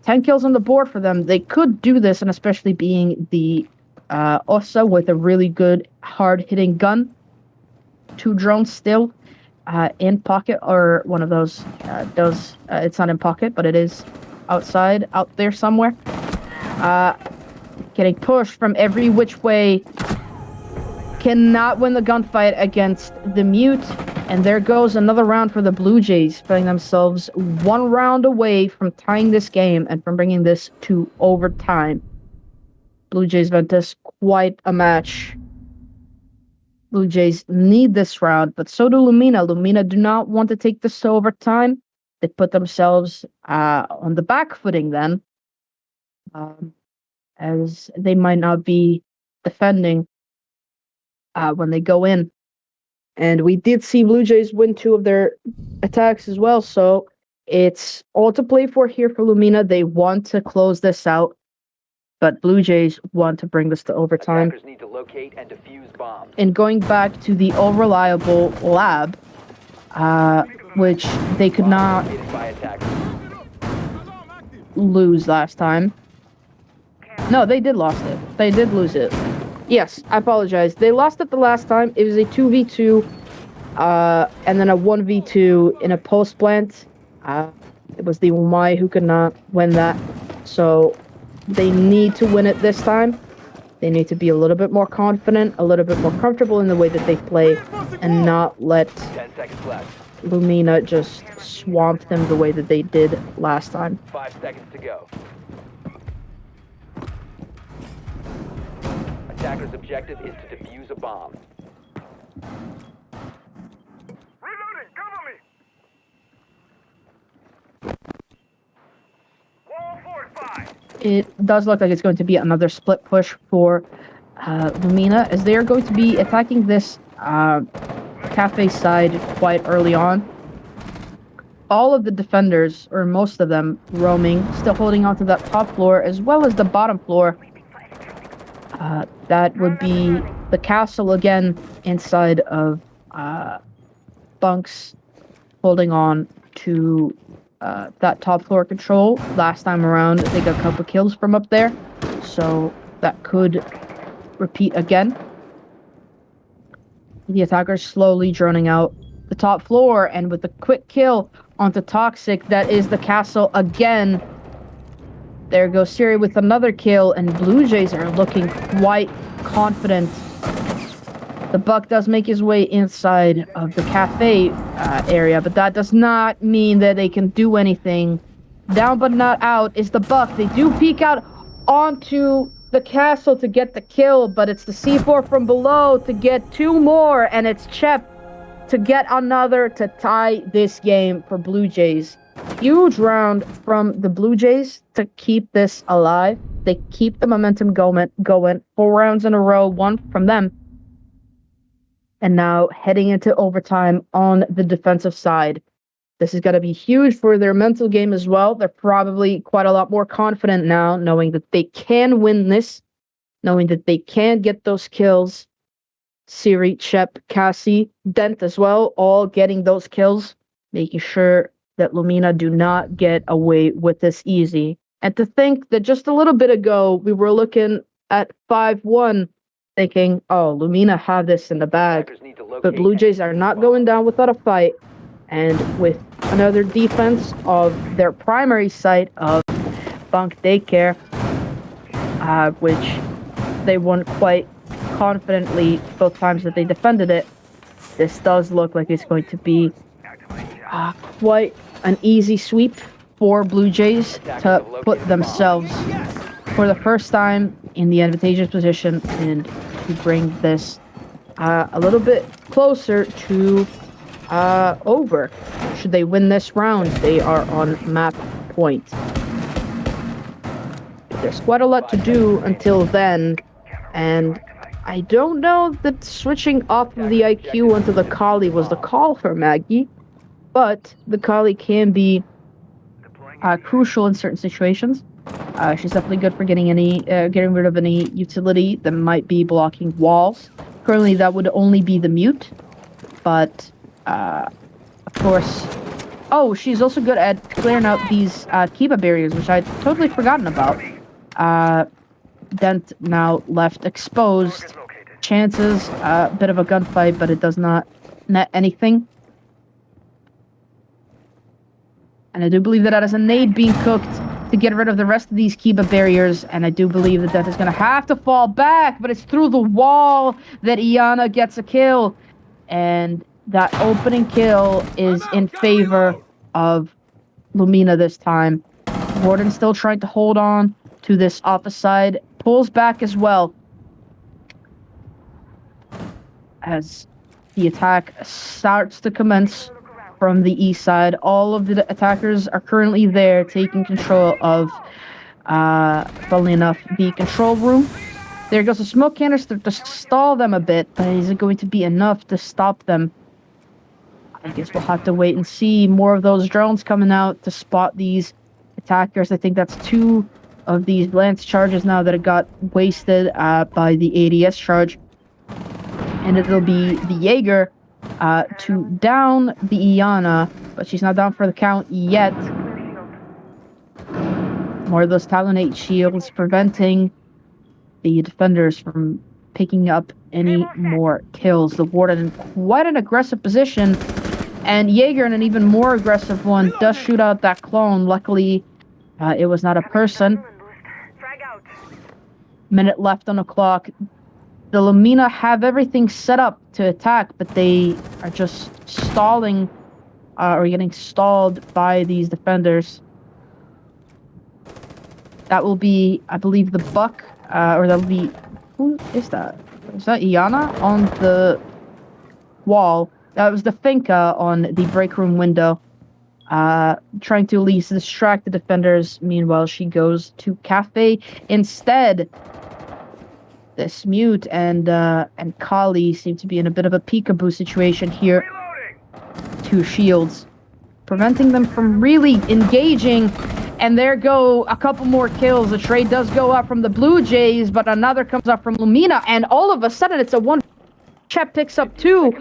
10 kills on the board for them. They could do this, and especially being the Osa with a really good hard-hitting gun. 2 drones still in pocket, or one of those it's not in pocket, but it is outside, out there somewhere. Getting pushed from every which way. Cannot win the gunfight against the Mute. And there goes another round for the Blue Jays, putting themselves 1 round away from tying this game and from bringing this to overtime. Blue Jays Ventus, quite a match. Blue Jays need this round, but so do Lumina. Lumina do not want to take this to overtime. They put themselves on the back footing then, as they might not be defending when they go in. And we did see Blue Jays win 2 of their attacks as well, so it's all to play for here for Lumina. They want to close this out, but Blue Jays want to bring this to overtime. Attackers need to locate and defuse bombs. And going back to the all-reliable lab, which they could not lose last time. No, they did lost it. They did lose it. Yes, I apologize. They lost it the last time. It was a 2v2, and then a 1v2 in a post plant. It was the Umai who could not win that. So they need to win it this time. They need to be a little bit more confident, a little bit more comfortable in the way that they play, and not let 10 seconds left. Lumina just swamp them the way that they did last time. 5 seconds to go. Attacker's objective is to defuse a bomb. it does look like it's going to be another split push for Lumina, as they are going to be attacking this cafe side quite early on. All of the defenders, or most of them, roaming, still holding on to that top floor, as well as the bottom floor. That would be the castle again inside of bunks, holding on to that top floor control. Last time around, they got a couple kills from up there, so that could repeat again. The attackers slowly droning out the top floor, and with a quick kill onto Toxic, that is the castle again. There goes Siri with another kill, and Blue Jays are looking quite confident. The Buck does make his way inside of the cafe area, but that does not mean that they can do anything. Down but not out is the Buck. They do peek out onto the castle to get the kill, but it's the C4 from below to get 2 more, and it's Chep to get another to tie this game for Blue Jays. Huge round from the Blue Jays to keep this alive. They keep the momentum going. 4 rounds in a row, 1 from them. And now heading into overtime on the defensive side. This is going to be huge for their mental game as well. They're probably quite a lot more confident now, knowing that they can win this, knowing that they can get those kills. Siri, Chep, Cassie, Dent as well, all getting those kills, making sure that Lumina do not get away with this easy. And to think that just a little bit ago, we were looking at 5-1, thinking, oh, Lumina have this in the bag. But Blue Jays are not going down without a fight. And with another defense of their primary site of Bunk Daycare, which they won quite confidently both times that they defended it, this does look like it's going to be quite an easy sweep for Blue Jays to put themselves for the first time in the advantageous position and to bring this a little bit closer to over. Should they win this round, they are on map point. There's quite a lot to do until then, and I don't know that switching off of the IQ onto the Kali was the call for Maggie, but the Kali can be crucial in certain situations. She's definitely good for getting rid of any utility that might be blocking walls. Currently, that would only be the mute, but of course. Oh, she's also good at clearing out these Kiba barriers, which I'd totally forgotten about. Dent now left exposed. Chances, a bit of a gunfight, but it does not net anything. And I do believe that is a nade being cooked to get rid of the rest of these Kiba barriers, and I do believe that Dent is going to have to fall back, but it's through the wall that Iana gets a kill. And that opening kill is in favor of Lumina this time. Warden still trying to hold on to this office side. Pulls back as well as the attack starts to commence from the east side. All of the attackers are currently there taking control of, funnily enough, the control room. There goes a smoke canister to stall them a bit, but is it going to be enough to stop them? I guess we'll have to wait and see. More of those drones coming out to spot these attackers. I think that's 2 of these lance charges now that it got wasted by the ADS charge. And it'll be the Jaeger to down the Iana, but she's not down for the count yet. More of those Talonate shields preventing the defenders from picking up any more kills. The Warden in quite an aggressive position, and Jaeger in an even more aggressive one does shoot out that clone. Luckily, it was not a person. Minute left on the clock. The Lumina have everything set up to attack, but they are just stalling, or getting stalled by these defenders. That will be, I believe, the Buck, or that'll be, who is that? Is that Iana on the wall? That was the Finka on the break room window. trying to at least distract the defenders. Meanwhile, she goes to Cafe instead. This Mute and Kali seem to be in a bit of a peekaboo situation here. Two shields, preventing them from really engaging. And there go a couple more kills. The trade does go up from the Blue Jays, but another comes up from Lumina. And all of a sudden, it's a one. Chep picks up two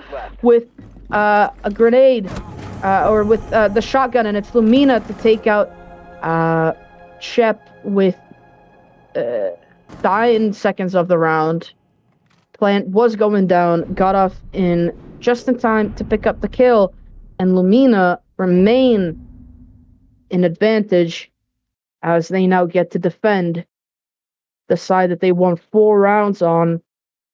with a grenade, or with the shotgun, and it's Lumina to take out Chep with 9 seconds of the round. Plant was going down, got off in just in time to pick up the kill, and Lumina remain in advantage as they now get to defend the side that they won 4 rounds on.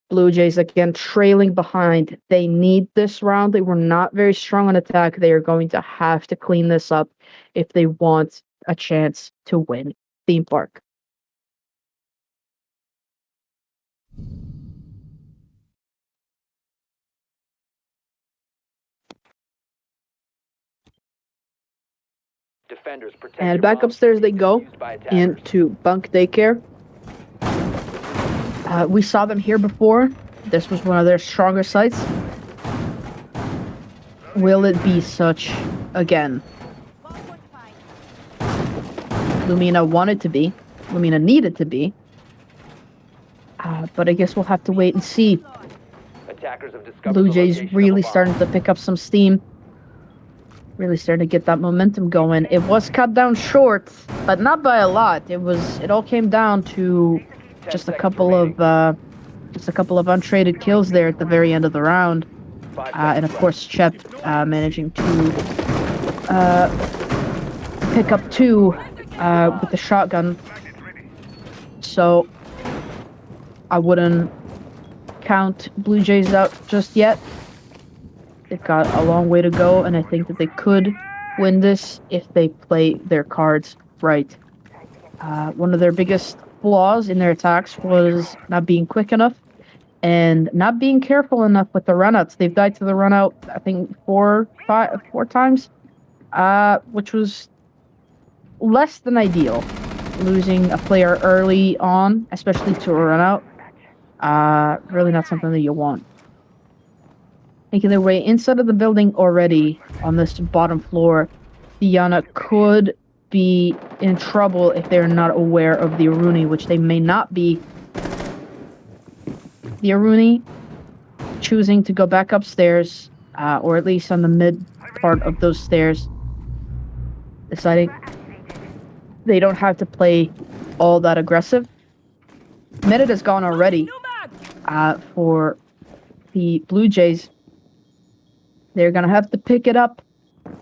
Blue Jays again trailing behind. They need this round. They were not very strong on attack. They are going to have to clean this up if they want a chance to win Theme Park. Defenders, protect And your back bombs upstairs from they being go defused by attackers. into bunk daycare. We saw them here before. This was one of their stronger sites. Will it be such again? Lumina wanted to be. Lumina needed to be. But I guess we'll have to wait and see. Attackers have discovered Blue the Jays location of really a bomb. starting to pick up some steam. Really starting to get that momentum going. It was cut down short, but not by a lot. It all came down to just a couple of untraded kills there at the very end of the round. And of course Chep managing to pick up 2 with the shotgun. So I wouldn't count Blue Jays out just yet. They've got a long way to go, and I think that they could win this if they play their cards right. One of their biggest flaws in their attacks was not being quick enough and not being careful enough with the runouts. They've died to the runout, I think, 4 times, which was less than ideal. Losing a player early on, especially to a runout, really not something that you want. Making their way inside of the building already on this bottom floor, Diana could be in trouble if they're not aware of the Aruni, which they may not be. The Aruni choosing to go back upstairs, or at least on the mid part of those stairs, deciding they don't have to play all that aggressive. Minute is gone already for the Blue Jays. They're gonna have to pick it up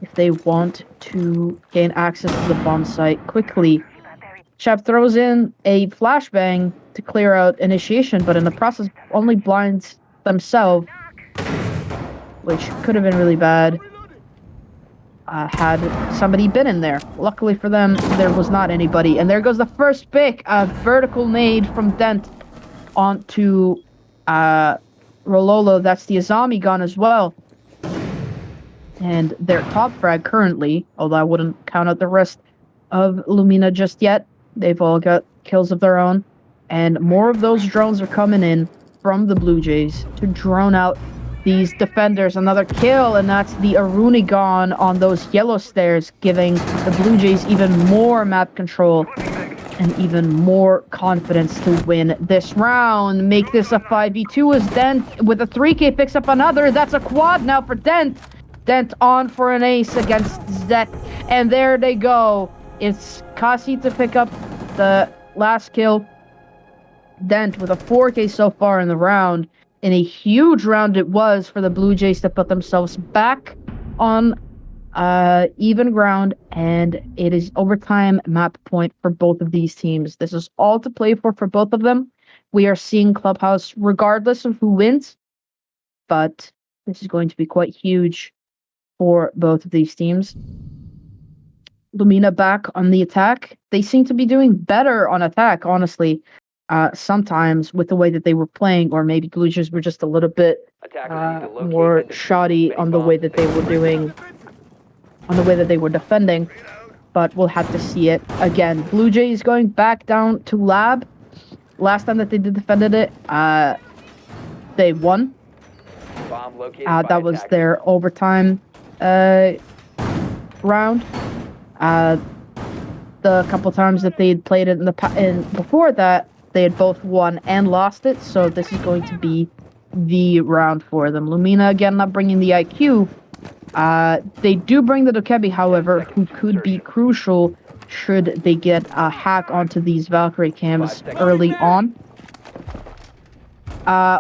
if they want to gain access to the bomb site quickly. Chap throws in a flashbang to clear out initiation, but in the process only blinds themselves, which could have been really bad had somebody been in there. Luckily for them, there was not anybody. And there goes the first pick, a vertical nade from Dent onto Rololo. That's the Azami gun as well. And their top frag currently, although I wouldn't count out the rest of Lumina just yet. They've all got kills of their own. And more of those drones are coming in from the Blue Jays to drone out these defenders. Another kill, and that's the Aruni gone on those yellow stairs, giving the Blue Jays even more map control and even more confidence to win this round. Make this a 5v2 as Dent with a 3k picks up another. That's a quad now for Dent. Dent on for an ace against Zek. And there they go. It's Kasi to pick up the last kill. Dent with a 4k so far in the round. In a huge round it was for the Blue Jays to put themselves back on even ground. And it is overtime map point for both of these teams. This is all to play for both of them. We are seeing Clubhouse regardless of who wins. But this is going to be quite huge for both of these teams. Lumina back on the attack. They seem to be doing better on attack, honestly. Sometimes with the way that they were playing, or maybe Blue Jays were just a little bit more shoddy on the way that they were doing on the way that they were defending, but we'll have to see it. Again, Blue Jays going back down to lab. Last time that they defended it, they won. Bomb located by That was attackers. their overtime round. The couple times that they'd played it before that, they had both won and lost it, so this is going to be the round for them. Lumina, again, not bringing the IQ. They do bring the Dokebi, however, who could be crucial should they get a hack onto these Valkyrie cams early on.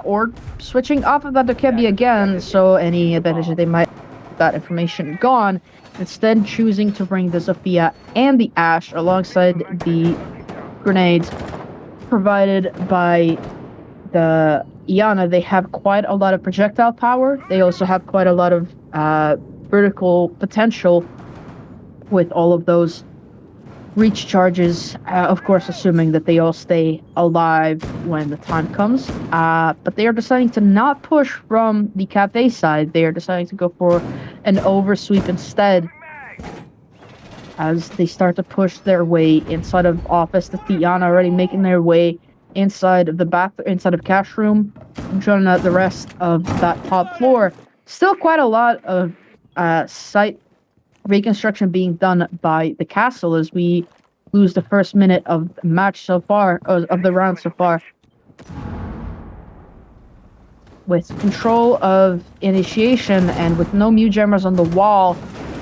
Or switching off of that Dokebi again, so any advantage that they might have that information gone. Instead, choosing to bring the Zofia and the Ash alongside the grenades provided by the Iana. They have quite a lot of projectile power. They also have quite a lot of vertical potential with all of those reach charges, of course, assuming that they all stay alive when the time comes. But they are deciding to not push from the cafe side. They are deciding to go for an oversweep instead, as they start to push their way inside of office. The Iana already making their way inside of the inside of cash room, joining out the rest of that top floor. Still quite a lot of site reconstruction being done by the castle as we lose the first minute of the match so far, of the round so far. With control of initiation and with no Mew Jammers on the wall,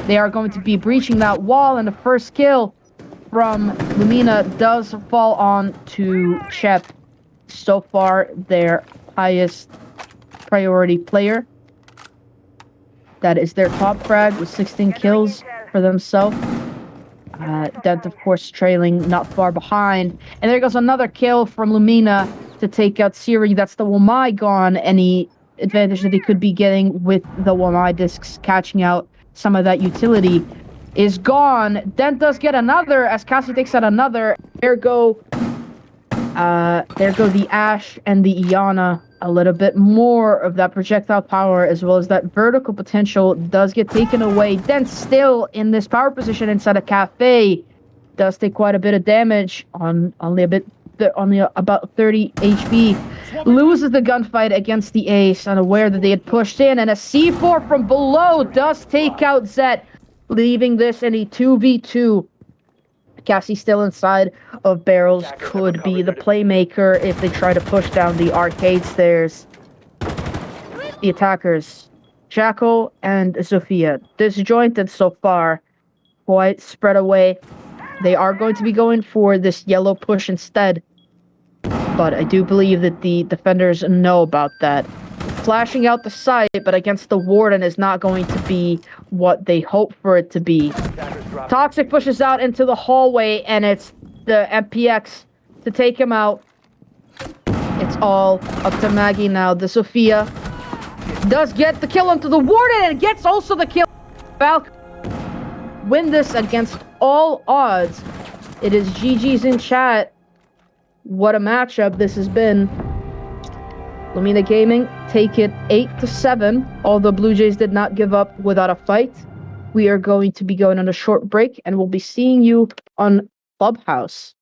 they are going to be breaching that wall, and the first kill from Lumina does fall on to Shep. So far, their highest priority player. That is their top frag with 16 kills for themselves. Dent, of course, trailing not far behind. And there goes another kill from Lumina to take out Siri. That's the Wamai gone. Any advantage that he could be getting with the Wamai discs catching out some of that utility is gone. Dent does get another as Cassie takes out another. There go the Ash and the Iana. A little bit more of that projectile power as well as that vertical potential does get taken away. Dent still in this power position inside a cafe. Does take quite a bit of damage on only about 30 HP. Loses the gunfight against the Ace, unaware that they had pushed in, and a C4 from below does take out Zet, leaving this in a 2v2. Cassie still inside of barrels, could be the playmaker if they try to push down the arcade stairs. The attackers, Jackal and Zofia, disjointed so far, quite spread away. They are going to be going for this yellow push instead, but I do believe that the defenders know about that. Flashing out the site, but against the Warden is not going to be what they hope for it to be. Toxic pushes out into the hallway, and it's the MPX to take him out. It's all up to Maggie now. The Sophia does get the kill onto the Warden, and gets also the kill. Valk win this against all odds. It is GG's in chat. What a matchup this has been. Lumina Gaming take it 8-7, although Blue Jays did not give up without a fight. We are going to be going on a short break, and we'll be seeing you on Clubhouse.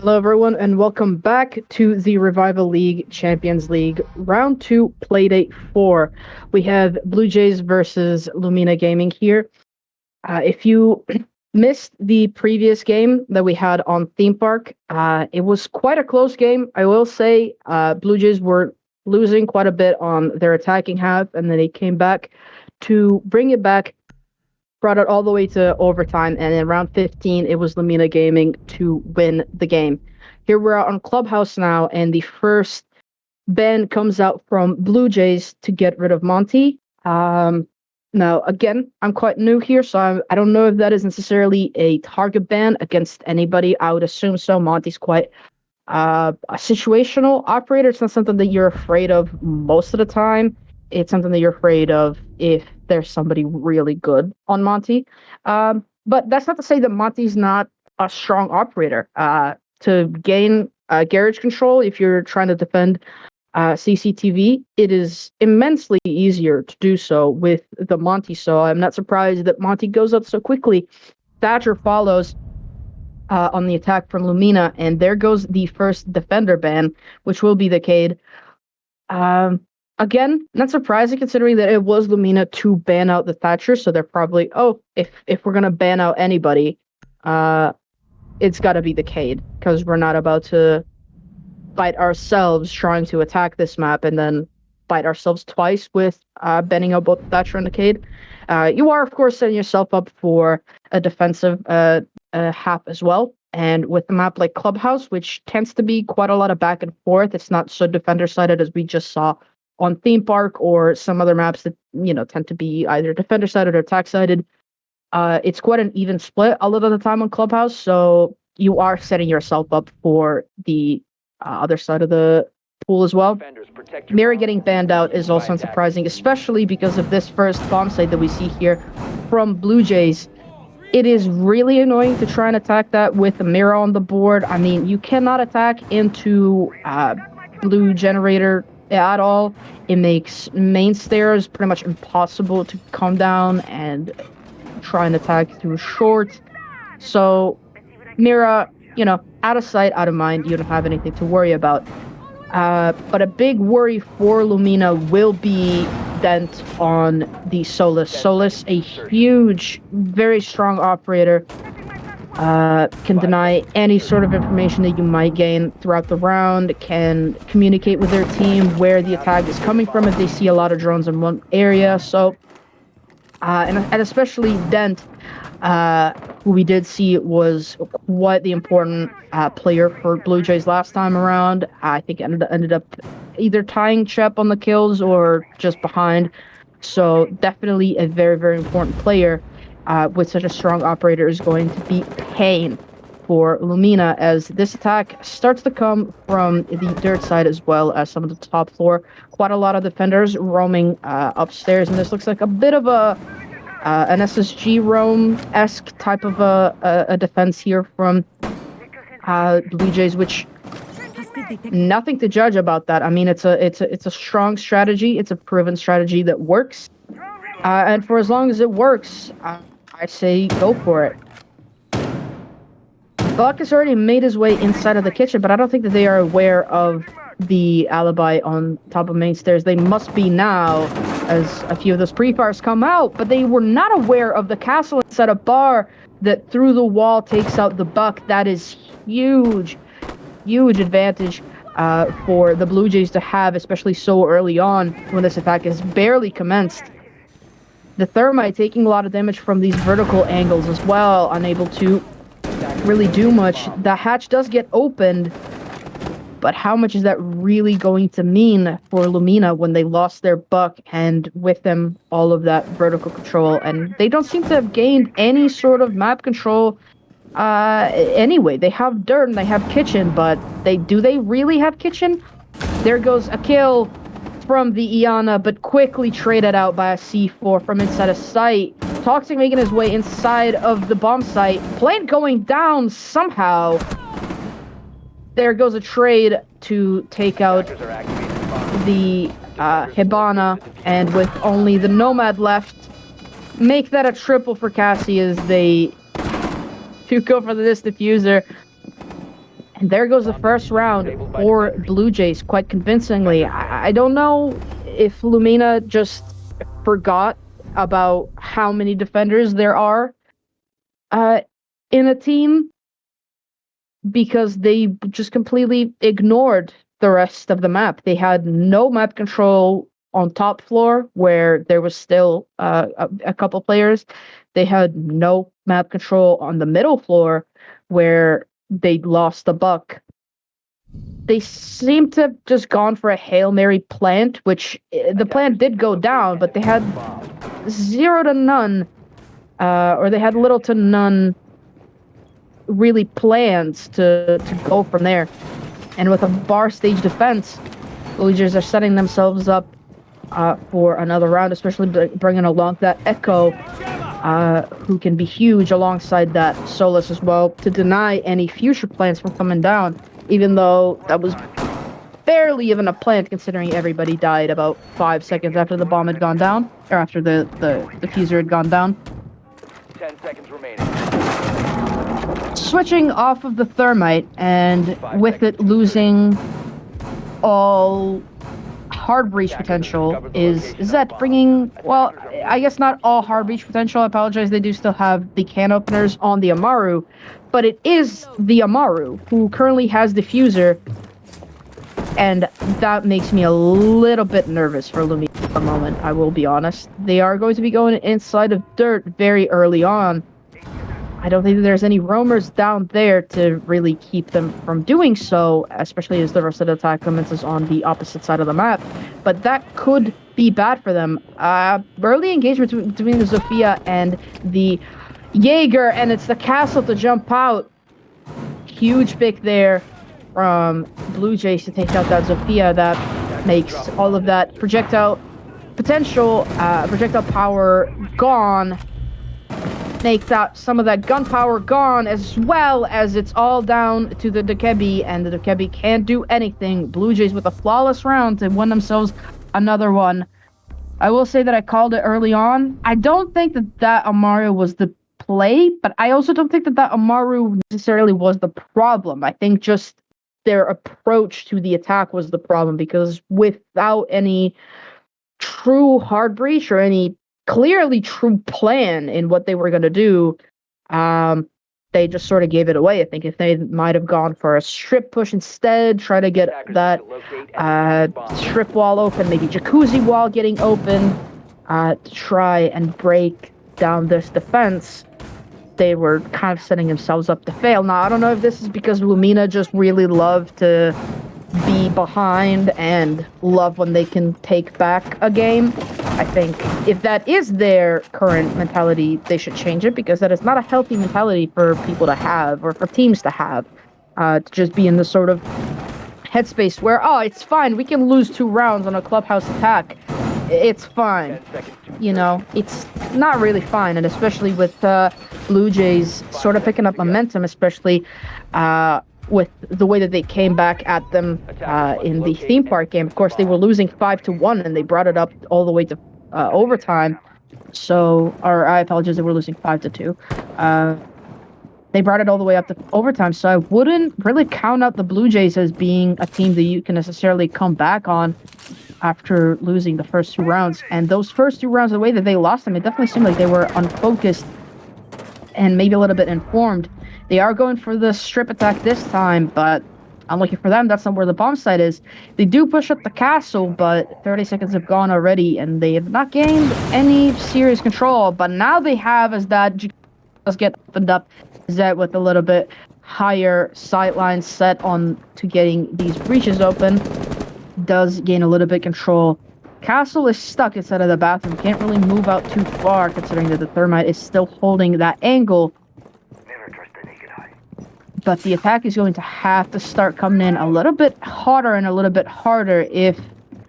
Hello, everyone, and welcome back to the Revival League Champions League Round 2 Playdate 4. We have Blue Jays versus Lumina Gaming here. If you missed the previous game that we had on Theme Park, it was quite a close game. I will say Blue Jays were losing quite a bit on their attacking half, and then they came back to bring it back, brought it all the way to overtime, and in round 15, it was Lumina Gaming to win the game. Here we're out on Clubhouse now, and the first ban comes out from Blue Jays to get rid of Monty. Now, again, I'm quite new here, so I don't know if that is necessarily a target ban against anybody. I would assume so. Monty's quite a situational operator. It's not something that you're afraid of most of the time. It's something that you're afraid of if there's somebody really good on Monty. But that's not to say that Monty's not a strong operator. To gain garage control, if you're trying to defend CCTV, it is immensely easier to do so with the Monty. So I'm not surprised that Monty goes up so quickly. Thatcher follows on the attack from Lumina, and there goes the first defender ban, which will be the Cade. Again, not surprising considering that it was Lumina to ban out the Thatcher, so they're probably, if we're gonna ban out anybody, it's gotta be the Cade, because we're not about to bite ourselves trying to attack this map and then bite ourselves twice with banning out both Thatcher and the Cade. You are, of course, setting yourself up for a defensive half as well. And with a map like Clubhouse, which tends to be quite a lot of back and forth, it's not so defender-sided as we just saw on Theme Park or some other maps that, tend to be either defender-sided or attack-sided. It's quite an even split a lot of the time on Clubhouse, so you are setting yourself up for the other side of the pool as well. Mira getting banned out is also unsurprising, especially because of this first bomb site that we see here from Blue Jays. It is really annoying to try and attack that with a Mira on the board. I mean, you cannot attack into Blue Generator at all. It makes main stairs pretty much impossible to come down and try and attack through short. So, Mira, out of sight, out of mind, you don't have anything to worry about. But a big worry for Lumina will be Dent on the Solus. Solus, a huge, very strong operator, can deny any sort of information that you might gain throughout the round, can communicate with their team where the attack is coming from if they see a lot of drones in one area. So, and especially Dent, who we did see was quite the important player for Blue Jays last time around. I think ended up either tying Chep on the kills or just behind. So definitely a very, very important player with such a strong operator is going to be pain for Lumina as this attack starts to come from the dirt side as well as some of the top floor. Quite a lot of defenders roaming upstairs, and this looks like a bit of an SSG roam-esque type of a defense here from Blue Jays, which nothing to judge about that. I mean, it's a strong strategy. It's a proven strategy that works, and for as long as it works, I say go for it. Buck has already made his way inside of the kitchen, but I don't think that they are aware of the alibi on top of main stairs. They must be now, as a few of those pre-fires come out, but they were not aware of the castle inside a bar that through the wall takes out the Buck. That is huge, huge advantage for the Blue Jays to have, especially so early on when this attack is barely commenced. The Thermite taking a lot of damage from these vertical angles as well, unable to really do much. The hatch does get opened, but how much is that really going to mean for Lumina when they lost their Buck and with them all of that vertical control? And they don't seem to have gained any sort of map control anyway. They have dirt and they have kitchen, but do they really have kitchen? There goes a kill from the Iana, but quickly traded out by a C4 from inside a site. Toxic making his way inside of the bomb site. Plane going down somehow. There goes a trade to take out the Hibana, and with only the Nomad left, make that a triple for Cassie as they do go for this diffuser. And there goes the first round for Blue Jays quite convincingly. I don't know if Lumina just forgot about how many defenders there are in a team, because they just completely ignored the rest of the map. They had no map control on top floor where there was still a couple players. They had no map control on the middle floor where they lost the buck. They seem to have just gone for a Hail Mary plant, which the plant did go down, but they had 0 to none, or they had little to none really plans to go from there. And with a bar stage defense, BLUEJAYS are setting themselves up for another round, especially bringing along that Echo, who can be huge alongside that Solus as well, to deny any future plans from coming down, even though that was barely even a plant considering everybody died about 5 seconds after the bomb had gone down, or after the diffuser had gone down. 10 seconds remaining. Switching off of the thermite, and with it losing all hard breach potential, is that bringing, well, I guess not all hard breach potential, I apologize, they do still have the can openers on the Amaru, but it is the Amaru who currently has diffuser, and that makes me a little bit nervous for Lumina at the moment, I will be honest. They are going to be going inside of dirt very early on. I don't think that there's any roamers down there to really keep them from doing so, especially as the rest of the attack commences on the opposite side of the map. But that could be bad for them. Early engagement between the Zofia and the Jaeger, and it's the castle to jump out. Huge pick there from BLUEJAYS to take out that Zofia. That makes all of that projectile potential, projectile power gone. Make that some of that gunpowder gone, as well as it's all down to the Dokebi, and the Dokebi can't do anything. BLUEJAYS with a flawless round to win themselves another one. I will say that I called it early on. I don't think that Amaru was the play, but I also don't think that Amaru necessarily was the problem. I think just their approach to the attack was the problem, because without any true hard breach or any clearly true plan in what they were going to do, they just sort of gave it away. I think if they might have gone for a strip push instead, try to get that strip wall open, maybe jacuzzi wall getting open, to try and break down this defense, they were kind of setting themselves up to fail. Now, I don't know if this is because Lumina just really love to be behind and love when they can take back a game. I think if that is their current mentality, they should change it, because that is not a healthy mentality for people to have, or for teams to have, to just be in this sort of headspace where, oh, it's fine, we can lose 2 rounds on a clubhouse attack. It's fine. You know, it's not really fine, and especially with BLUEJAYS sort of picking up momentum, especially with the way that they came back at them in the theme park game. Of course, they were losing 5-1, and they brought it up all the way to overtime. So, or I apologize, they were losing 5-2. They brought it all the way up to overtime. So I wouldn't really count out the BLUEJAYS as being a team that you can necessarily come back on after losing the first 2 rounds. And those first 2 rounds, the way that they lost them, it definitely seemed like they were unfocused and maybe a little bit informed. They are going for the strip attack this time, but unlucky for them, that's not where the bomb site is. They do push up the castle, but 30 seconds have gone already, and they have not gained any serious control. But now they have, as that does get opened up, is that with a little bit higher sightlines set on to getting these breaches open, does gain a little bit control. Castle is stuck inside of the bathroom, can't really move out too far, considering that the thermite is still holding that angle. But the attack is going to have to start coming in a little bit harder and a little bit harder if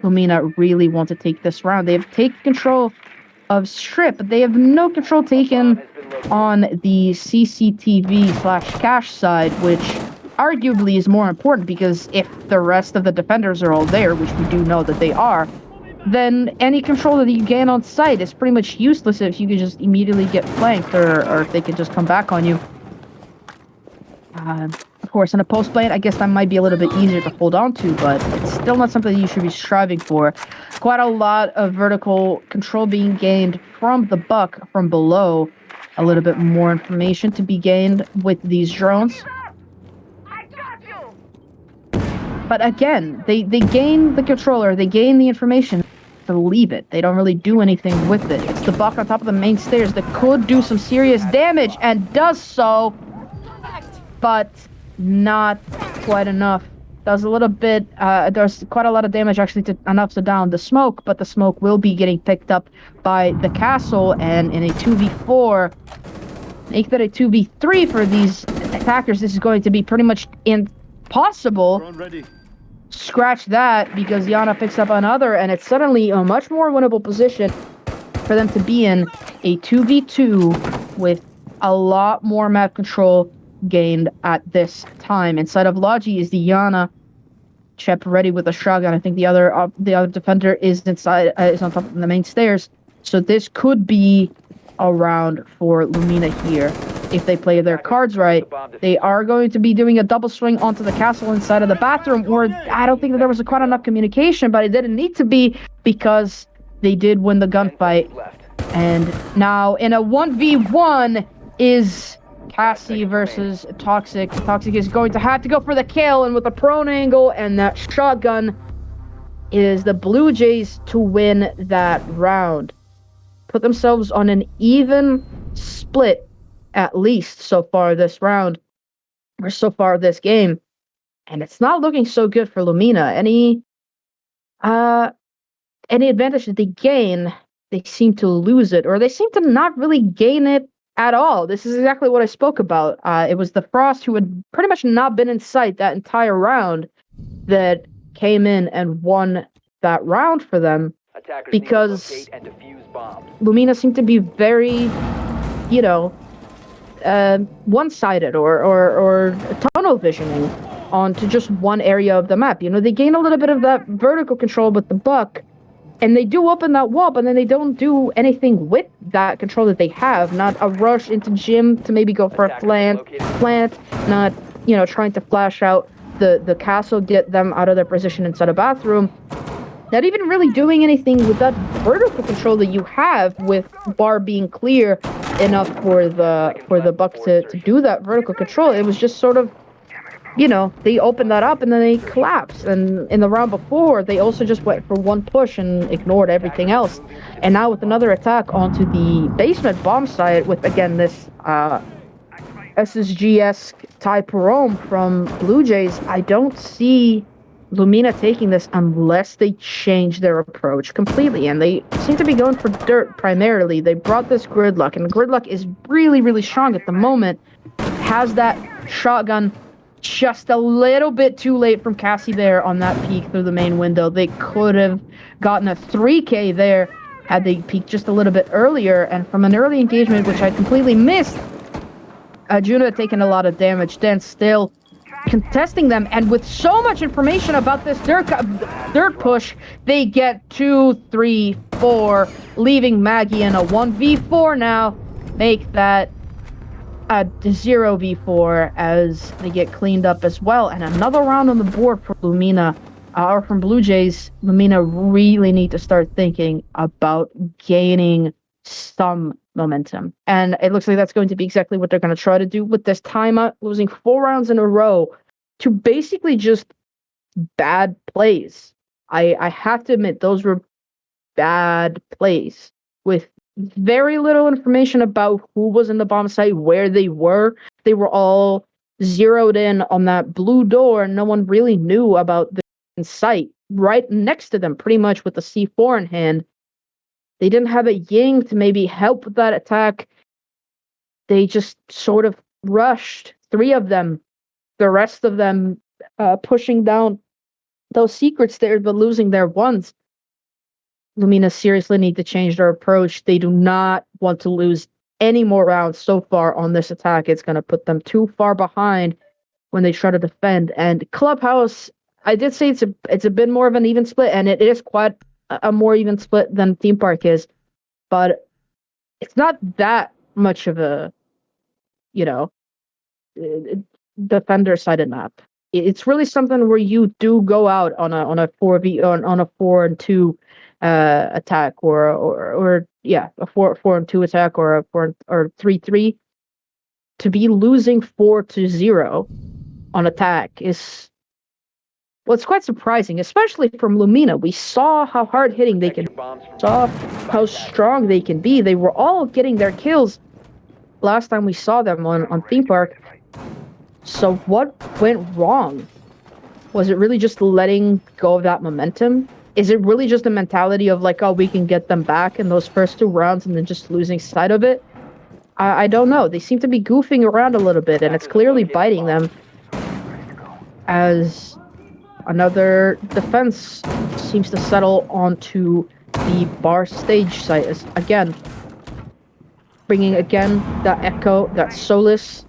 Lumina really want to take this round. They have taken control of strip, but they have no control taken on the CCTV/cache side, which arguably is more important, because if the rest of the defenders are all there, which we do know that they are, then any control that you gain on site is pretty much useless if you could just immediately get flanked, or if they could just come back on you. Of Of course, in a post plane, I guess that might be a little bit easier to hold on to, but it's still not something you should be striving for. Quite a lot of vertical control being gained from the buck from below. A little bit more information to be gained with these drones. But again, they gain the controller, they gain the information to leave it. They don't really do anything with it. It's the buck on top of the main stairs that could do some serious damage and does so, but not quite enough. Does a little bit, there's quite a lot of damage actually enough to down the smoke, but the smoke will be getting picked up by the castle, and in a 2v4, make that a 2v3 for these attackers. This is going to be pretty much impossible. Scratch that, because Yana picks up another, and it's suddenly a much more winnable position for them to be in a 2v2 with a lot more map control gained at this time. Inside of Logi is the Yana. Chep ready with a shotgun. I think the other defender is inside, is on top of the main stairs. So this could be a round for Lumina here. If they play their cards right, they are going to be doing a double swing onto the castle inside of the bathroom, or I don't think that there was quite enough communication, but it didn't need to be, because they did win the gunfight. And now in a 1v1 is Cassie versus Toxic. Toxic is going to have to go for the kill, and with a prone angle and that shotgun is the Blue Jays to win that round. Put themselves on an even split, at least so far this round, or so far this game, and it's not looking so good for Lumina. Any advantage that they gain, they seem to lose it, or they seem to not really gain it at all. This is exactly what I spoke about. It was the Frost, who had pretty much not been in sight that entire round, that came in and won that round for them, because Lumina seemed to be very, you know, one-sided or tunnel visioning onto just one area of the map. You know, they gain a little bit of that vertical control with the buck, and they do open that wall, but then they don't do anything with that control that they have. Not a rush into gym to maybe go for a plant, not, you know, trying to flash out the castle, get them out of their position inside a bathroom. Not even really doing anything with that vertical control that you have, with bar being clear enough for the buck to do that vertical control. It was just sort of, you know, they opened that up and then they collapsed. And in the round before, they also just went for one push and ignored everything else. And now with another attack onto the basement bomb site, with again this SSG-esque type roam from Blue Jays, I don't see Lumina taking this unless they change their approach completely, and they seem to be going for dirt primarily. They brought this Gridlock, and Gridlock is really, really strong at the moment. Has that shotgun just a little bit too late from Cassie there on that peek through the main window. They could have gotten a 3K there had they peeked just a little bit earlier, and from an early engagement, which I completely missed, Juno had taken a lot of damage, then still contesting them, and with so much information about this dirt push, they get 2, 3, 4, leaving Maggie in a 1v4 now. Make that a 0v4 as they get cleaned up as well, and another round on the board for Lumina, or from Blue Jays. Lumina really need to start thinking about gaining some momentum, and it looks like that's going to be exactly what they're going to try to do with this timeout, losing 4 rounds in a row to basically just bad plays. I have to admit, those were bad plays with very little information about who was in the bomb site, where they were. They were all zeroed in on that blue door, and no one really knew about the site right next to them, pretty much with the C4 in hand. They didn't have a Ying to maybe help with that attack. They just sort of rushed 3 of them, the rest of them pushing down those secret stairs, but losing their ones. Lumina seriously need to change their approach. They do not want to lose any more rounds so far on this attack. It's going to put them too far behind when they try to defend. And Clubhouse, I did say it's a bit more of an even split, and it is quite a more even split than Theme Park is, but it's not that much of a, you know, defender-sided map. It's really something where you do go out on a 4 and 2 attack, or yeah, a 4 and 2 attack, or a 3-3. To be losing 4-0 on attack is, well, it's quite surprising, especially from Lumina. We saw how hard hitting they can, saw how strong they can be. They were all getting their kills last time we saw them on Theme Park. So what went wrong? Was it really just letting go of that momentum? Is it really just a mentality of like, oh, we can get them back in those first 2 rounds and then just losing sight of it? I don't know. They seem to be goofing around a little bit, and it's clearly biting them, as another defense seems to settle onto the bar stage site. As, again, bringing again that Echo, that Solace.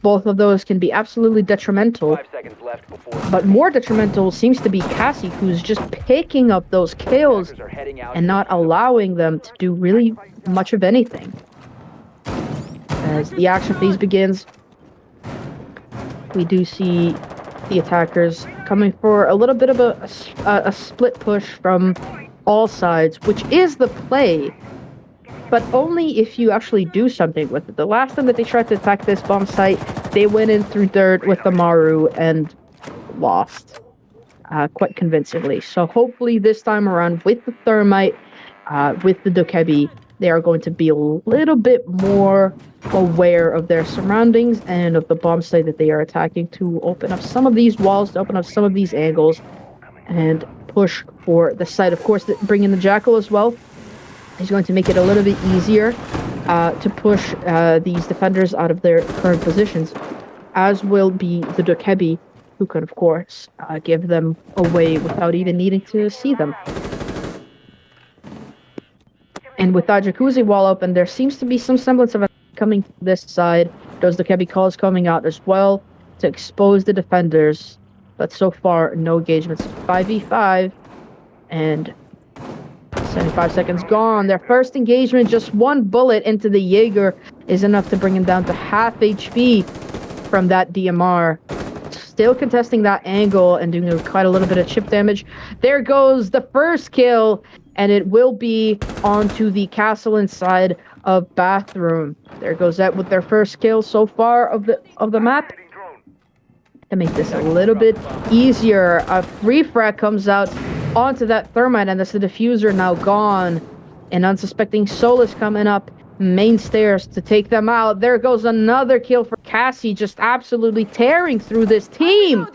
Both of those can be absolutely detrimental, 5 seconds left before but more detrimental seems to be Cassie, who's just picking up those kills attackers are heading out and not allowing them to do really much of anything. As the action phase begins, we do see the attackers coming for a little bit of a split push from all sides, which is the play, but only if you actually do something with it. The last time that they tried to attack this bomb site, they went in through dirt with the Maru and lost quite convincingly. So hopefully this time around, with the Thermite, with the Dokebi, they are going to be a little bit more aware of their surroundings and of the bomb site that they are attacking, to open up some of these walls, to open up some of these angles, and push for the site. Of course, bring in the Jackal as well. He's going to make it a little bit easier to push these defenders out of their current positions, as will be the Dokebi, who can, of course, give them away without even needing to see them. And with that Jacuzzi wall open, there seems to be some semblance of a coming from this side. Those Dokebi calls coming out as well to expose the defenders, but so far, no engagements. 5v5, and 75 seconds gone. Their first engagement, just 1 bullet into the Jaeger, is enough to bring him down to half HP from that DMR. Still contesting that angle and doing quite a little bit of chip damage. There goes the first kill, and it will be onto the castle inside of Bathroom. There goes that with their first kill so far of the map. To make this a little bit easier, a free frag comes out onto that Thermite, and that's the diffuser now gone. An unsuspecting Solace coming up main stairs to take them out. There goes another kill for Cassie, just absolutely tearing through this team.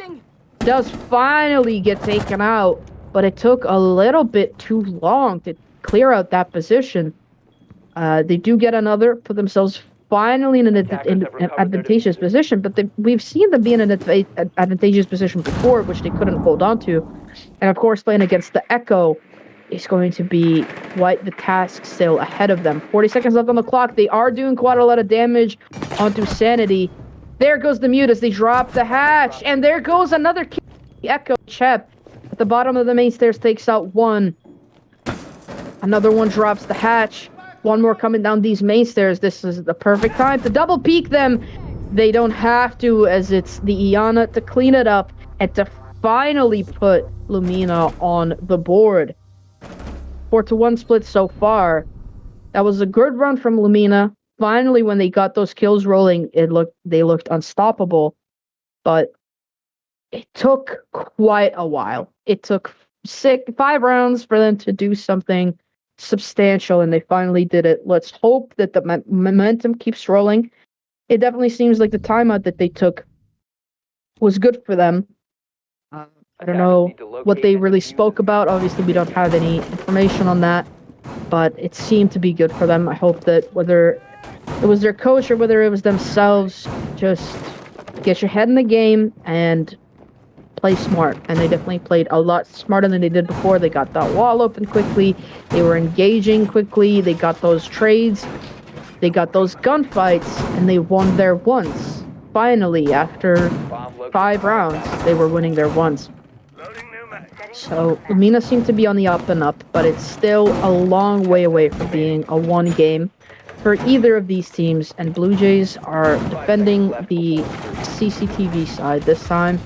Does finally get taken out, but it took a little bit too long to clear out that position. They do get another, put themselves finally in an advantageous position, but we've seen them be in an advantageous position before, which they couldn't hold on to. And of course, playing against the Echo is going to be quite the task still ahead of them. 40 seconds left on the clock. They are doing quite a lot of damage onto Sanity. There goes the mute as they drop the hatch, and there goes another kill. The Echo Chep at the bottom of the main stairs takes out 1. Another one drops the hatch. 1 more coming down these main stairs. This is the perfect time to double peek them. They don't have to, as it's the Iana to clean it up and to finally put Lumina on the board. 4-1 split so far. That was a good run from Lumina. Finally, when they got those kills rolling, they looked unstoppable. But it took quite a while. It took 5 rounds for them to do something substantial, and they finally did it. Let's hope that the momentum keeps rolling. It definitely seems like the timeout that they took was good for them. I don't know what they really spoke about. Obviously, we don't have any information on that, but it seemed to be good for them. I hope that whether it was their coach or whether it was themselves, just get your head in the game and play smart. And they definitely played a lot smarter than they did before. They got that wall open quickly. They were engaging quickly. They got those trades. They got those gunfights, and they won their ones. Finally, after 5 rounds, they were winning their ones. So Lumina seemed to be on the up and up, but it's still a long way away from being a 1 game. for either of these teams, and Blue Jays are defending the CCTV side this time.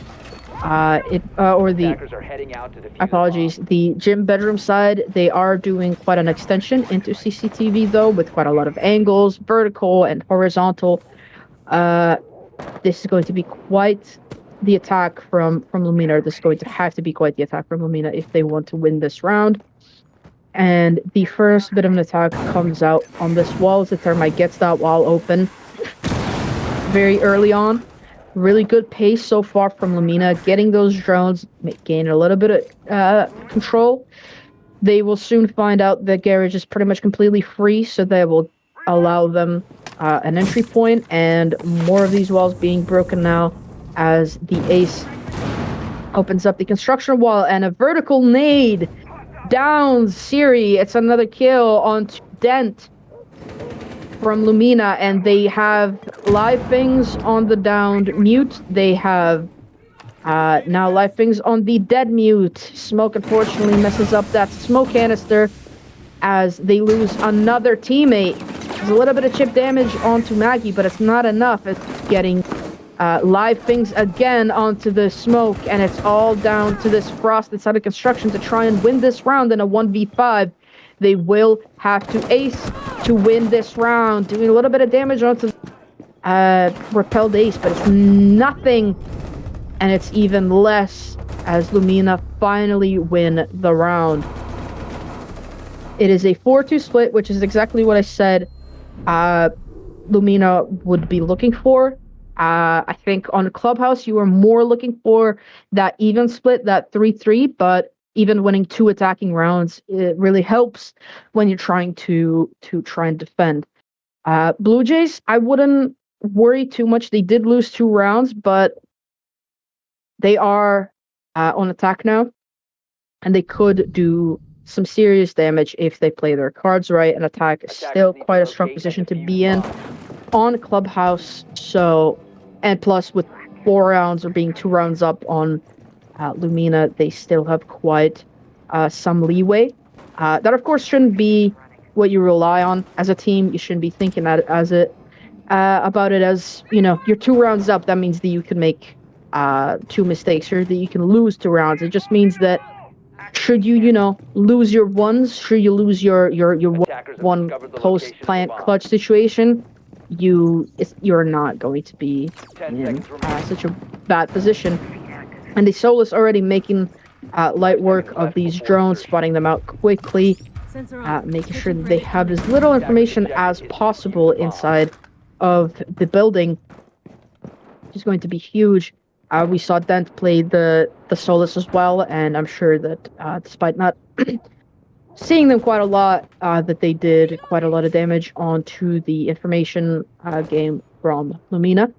Attackers are heading out to defuse the Apologies, bomb. the gym bedroom side, they are doing quite an extension into CCTV though, with quite a lot of angles, vertical and horizontal. This is going to be quite the attack from Lumina. This is going to have to be quite the attack from Lumina if they want to win this round. And the first bit of an attack comes out on this wall as the thermite gets that wall open very early on. Really good pace so far from Lumina, getting those drones, gain a little bit of control. They will soon find out that garage is pretty much completely free, so they will allow them an entry point, and more of these walls being broken now as the ace opens up the construction wall, and a vertical nade downs Siri. It's another kill on Dent from Lumina, and they have live things on the downed mute. They have now live things on the dead mute. Smoke unfortunately messes up that smoke canister as they lose another teammate. There's a little bit of chip damage onto Maggie, but it's not enough. It's getting live things again onto the smoke, and it's all down to this Frost inside of construction to try and win this round in a 1v5. They will have to ace to win this round, doing a little bit of damage onto repelled ace, but it's nothing, and it's even less as Lumina finally win the round. It is a 4-2 split, which is exactly what I said Lumina would be looking for. I think on Clubhouse, you were more looking for that even split, that 3-3, but even winning 2 attacking rounds, it really helps when you're trying to try and defend. Blue Jays, I wouldn't worry too much. They did lose 2 rounds, but they are on attack now, and they could do some serious damage if they play their cards right. And attack is still quite a strong position to be in on Clubhouse. So, and plus with 4 rounds or being 2 rounds up on Lumina, they still have quite some leeway. That of course shouldn't be what you rely on as a team. You shouldn't be thinking that about it as, you know, you're 2 rounds up. That means that you can make 2 mistakes, or that you can lose 2 rounds. It just means that should you, lose your ones, should you lose your one post plant clutch situation, you're not going to be in such a bad position. And the Solus already making light work of these drones, spotting them out quickly, making sure that they have as little information as possible inside of the building, which is going to be huge. We saw Dent play the Solus as well, and I'm sure that despite not seeing them quite a lot, that they did quite a lot of damage onto the information game from Lumina.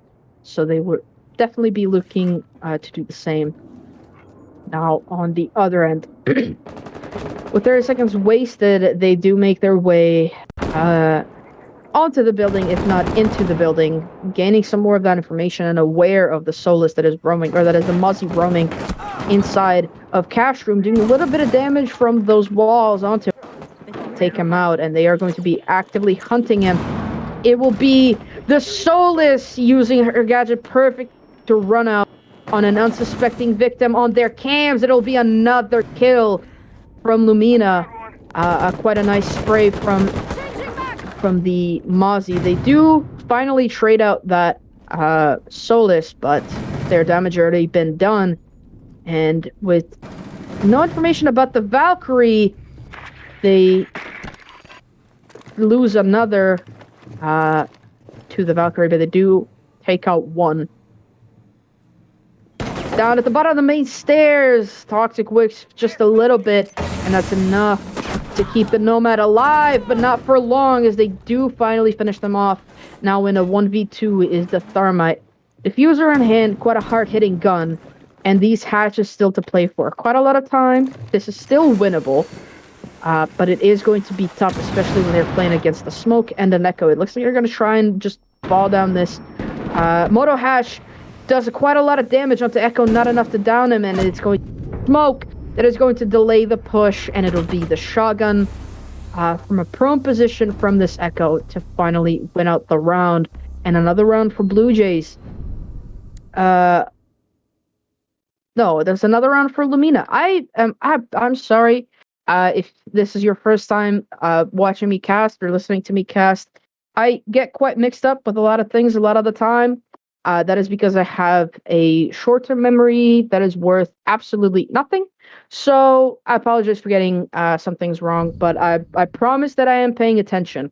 So they would definitely be looking to do the same. Now, on the other end, with 30 seconds wasted, they do make their way onto the building, if not into the building, gaining some more of that information and aware of the Solus that is roaming, or that is the Muzzy roaming inside of Cash Room, doing a little bit of damage from those walls onto take him out, and they are going to be actively hunting him. It will be the Solus using her gadget perfect to run out on an unsuspecting victim on their cams. It'll be another kill from Lumina. Quite a nice spray from the Mozzie. They do finally trade out that Solus, but their damage already been done. And with no information about the Valkyrie, they lose another to the Valkyrie, but they do take out one. Down at the bottom of the main stairs, Toxic wicks just a little bit, and that's enough to keep the Nomad alive, but not for long, as they do finally finish them off. Now in a 1v2 is the Thermite. Diffuser in hand, quite a hard-hitting gun, and these hatches still to play for. Quite a lot of time. This is still winnable, but it is going to be tough, especially when they're playing against the Smoke and an Echo. It looks like they're going to try and just fall down this. Moto Hash does quite a lot of damage onto Echo, not enough to down him, and it's going to Smoke that is going to delay the push, and it'll be the shotgun from a prone position from this Echo to finally win out the round. And another round for Blue Jays. No, there's another round for Lumina. I'm sorry if this is your first time watching me cast or listening to me cast. I get quite mixed up with a lot of things a lot of the time. That is because I have a short-term memory that is worth absolutely nothing. So I apologize for getting some things wrong, but I promise that I am paying attention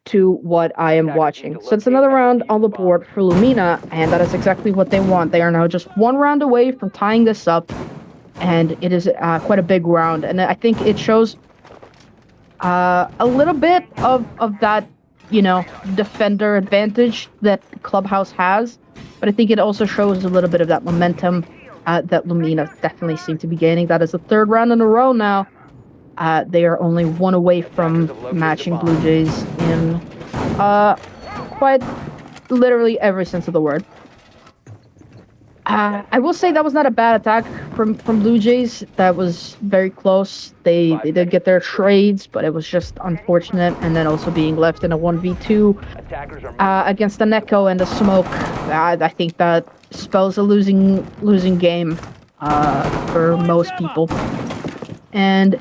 to what I am watching. So it's another round on the board for Lumina, and that is exactly what they want. They are now just one round away from tying this up, and it is quite a big round. And I think it shows a little bit of that, defender advantage that Clubhouse has, but I think it also shows a little bit of that momentum that Lumina definitely seem to be gaining. That is the third round in a row now. They are only one away from matching Blue Jays in quite literally every sense of the word. I will say that was not a bad attack from Blue Jays. That was very close. They did get their trades, but it was just unfortunate. And then also being left in a 1v2 against the Neko and the Smoke. I think that spells a losing game for most people. And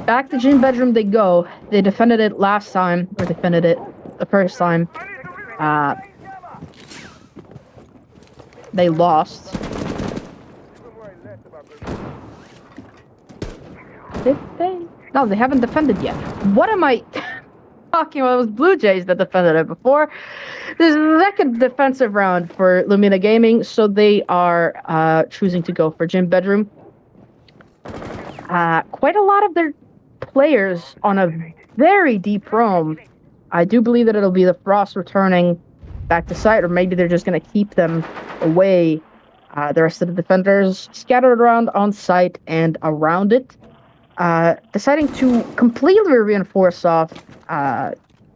back to Gym Bedroom they go. They defended it last time, or defended it the first time. They lost. No, they haven't defended yet. What am I talking about? It was Blue Jays that defended it before. This is the second defensive round for Lumina Gaming, so they are choosing to go for Gym Bedroom. Quite a lot of their players on a very deep roam. I do believe that it'll be the Frost returning back to site, or maybe they're just going to keep them away. The rest of the defenders scattered around on site and around it, deciding to completely reinforce off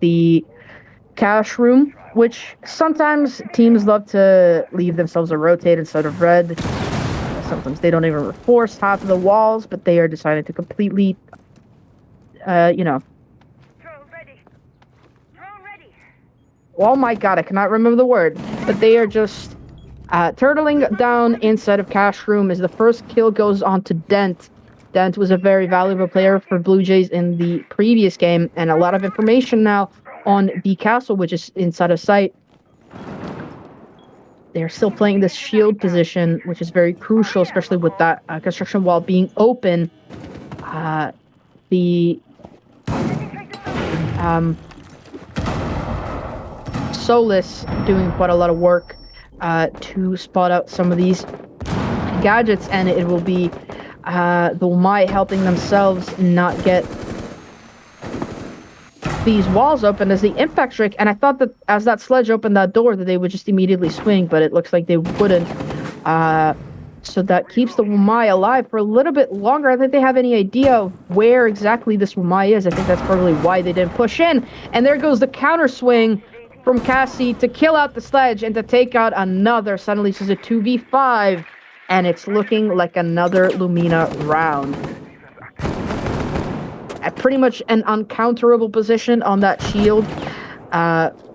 the cash room, which sometimes teams love to leave themselves a rotate instead of red. Sometimes they don't even reinforce half of the walls, but they are deciding to completely, oh my god, I cannot remember the word, but they are just turtling down inside of cash room as the first kill goes on to Dent. Dent was a very valuable player for Blue Jays in the previous game, and a lot of information now on the castle, which is inside of sight. They're still playing this shield position, which is very crucial, especially with that construction wall being open. The Solus doing quite a lot of work to spot out some of these gadgets, and it will be the Umai helping themselves not get these walls open as the impact strike. And I thought that as that sledge opened that door that they would just immediately swing, but it looks like they wouldn't. So that keeps the Umai alive for a little bit longer. I don't think they have any idea of where exactly this Umai is. I think that's probably why they didn't push in. And there goes the counter swing from Cassie to kill out the sledge and to take out another. Suddenly this is a 2v5, and it's looking like another Lumina round. At pretty much an uncounterable position on that shield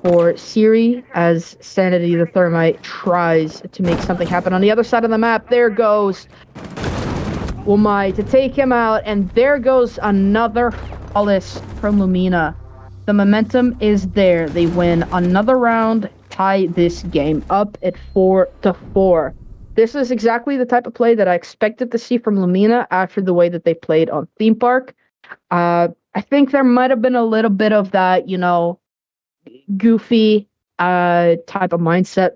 for Siri, as Sanity the Thermite tries to make something happen on the other side of the map. There goes Umai to take him out, and there goes another flawless from Lumina. The momentum is there. They win another round, tie this game up at 4-4. This is exactly the type of play that I expected to see from Lumina after the way that they played on Theme Park. I think there might have been a little bit of that, goofy type of mindset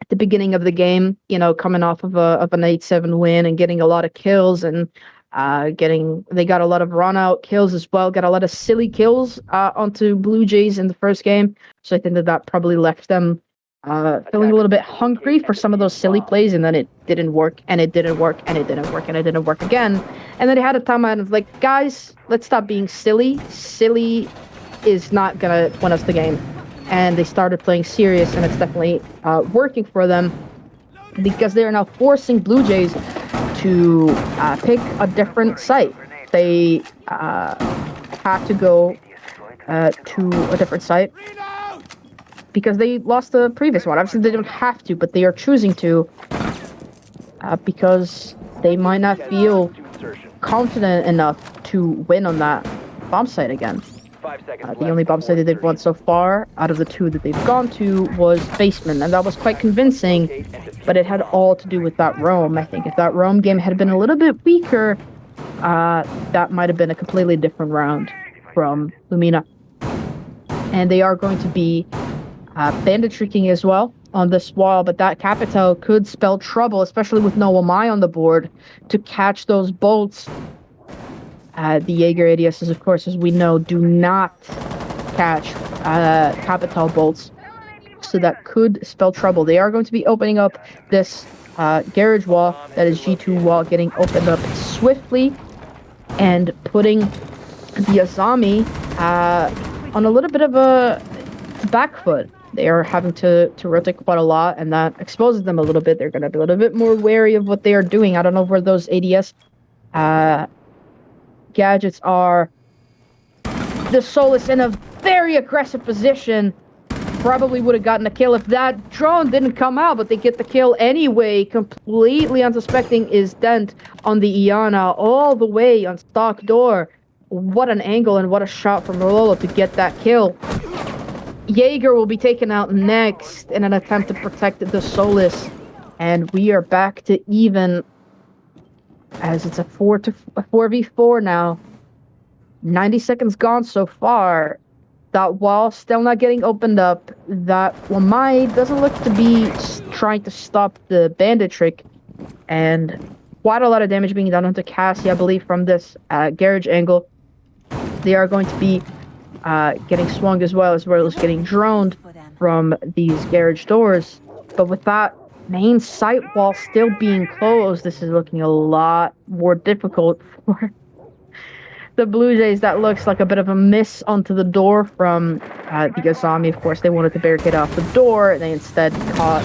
at the beginning of the game, coming off of an 8-7 win and getting a lot of kills, and they got a lot of run out kills as well, got a lot of silly kills onto Blue Jays in the first game. So I think that probably left them feeling a little bit hungry for some of those silly plays, and then it didn't work, and it didn't work, and it didn't work, and it didn't work again. And then they had a timeout and was like, guys, let's stop being silly. Silly is not gonna win us the game. And they started playing serious, and it's definitely working for them, because they are now forcing Blue Jays to pick a different site. they have to go to a different site because they lost the previous one. Obviously, they don't have to, but they are choosing to because they might not feel confident enough to win on that bomb site again. 5 seconds The only bomb site that they've won so far out of the 2 that they've gone to was basement, and that was quite convincing, but it had all to do with that roam. I think if that roam game had been a little bit weaker, that might have been a completely different round from Lumina. And they are going to be bandit tricking as well on this wall, but that capital could spell trouble, especially with no Omai on the board to catch those bolts. The Jaeger ADSs, of course, as we know, do not catch capital bolts, so that could spell trouble. They are going to be opening up this garage wall, that is G2 wall, getting opened up swiftly and putting the Azami on a little bit of a back foot. They are having to rotate quite a lot, and that exposes them a little bit. They're going to be a little bit more wary of what they are doing. I don't know where those ADS gadgets are. The Solus in a very aggressive position. Probably would have gotten a kill if that drone didn't come out, but they get the kill anyway. Completely unsuspecting is Dent on the Iana all the way on stock door. What an angle and what a shot from Rololo to get that kill. Jaeger will be taken out next in an attempt to protect the Solus, and we are back to even as it's a 4v4 now. 90 seconds gone so far. That wall still not getting opened up. That Wamai doesn't look to be trying to stop the bandit trick, and quite a lot of damage being done onto Cassie, I believe, from this garage angle. They are going to be getting swung as well as getting droned from these garage doors. But with that main site wall still being closed, this is looking a lot more difficult for the Blue Jays. That looks like a bit of a miss onto the door from the Azami. Of course, they wanted to barricade off the door, and they instead caught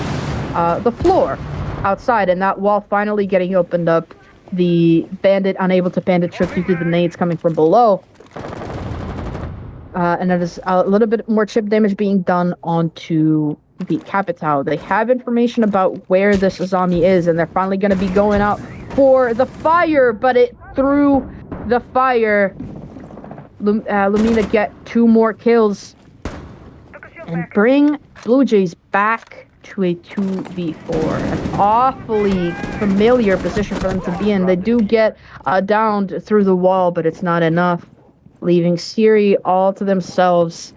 the floor outside, and that wall finally getting opened up. The bandit unable to bandit trick due to the nades coming from below. And there is a little bit more chip damage being done onto the Capital. They have information about where this Azami is, and they're finally going to be going out for the fire, but it through the fire. Lumina get 2 more kills and bring Blue Jays back to a 2v4. An awfully familiar position for them to be in. They do get downed through the wall, but it's not enough, leaving Siri all to themselves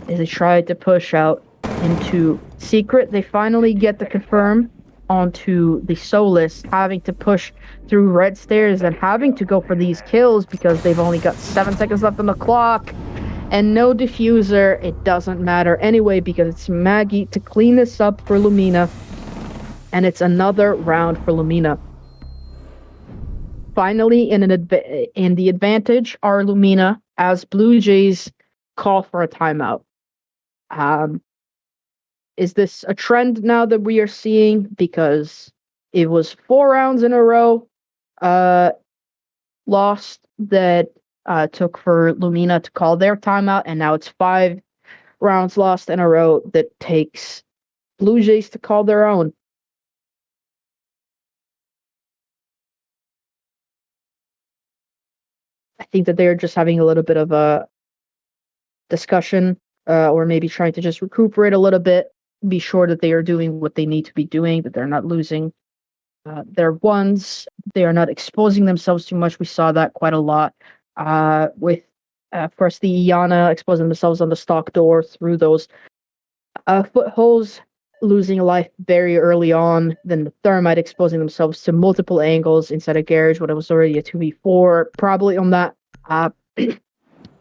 as they try to push out into secret. They finally get the confirm onto the Solus, having to push through red stairs and having to go for these kills because they've only got 7 seconds left on the clock and no diffuser. It doesn't matter anyway because it's Maggie to clean this up for Lumina, and it's another round for Lumina. Finally, in the advantage are Lumina as Blue Jays call for a timeout. Is this a trend now that we are seeing? Because it was 4 rounds in a row lost that took for Lumina to call their timeout, and now it's 5 rounds lost in a row that takes Blue Jays to call their own. I think that they're just having a little bit of a discussion, or maybe trying to just recuperate a little bit, be sure that they are doing what they need to be doing, that they're not losing their ones, they are not exposing themselves too much. We saw that quite a lot with first the Iana exposing themselves on the stock door through those footholes, losing a life very early on, then the Thermite exposing themselves to multiple angles inside a garage when it was already a 2v4, probably on that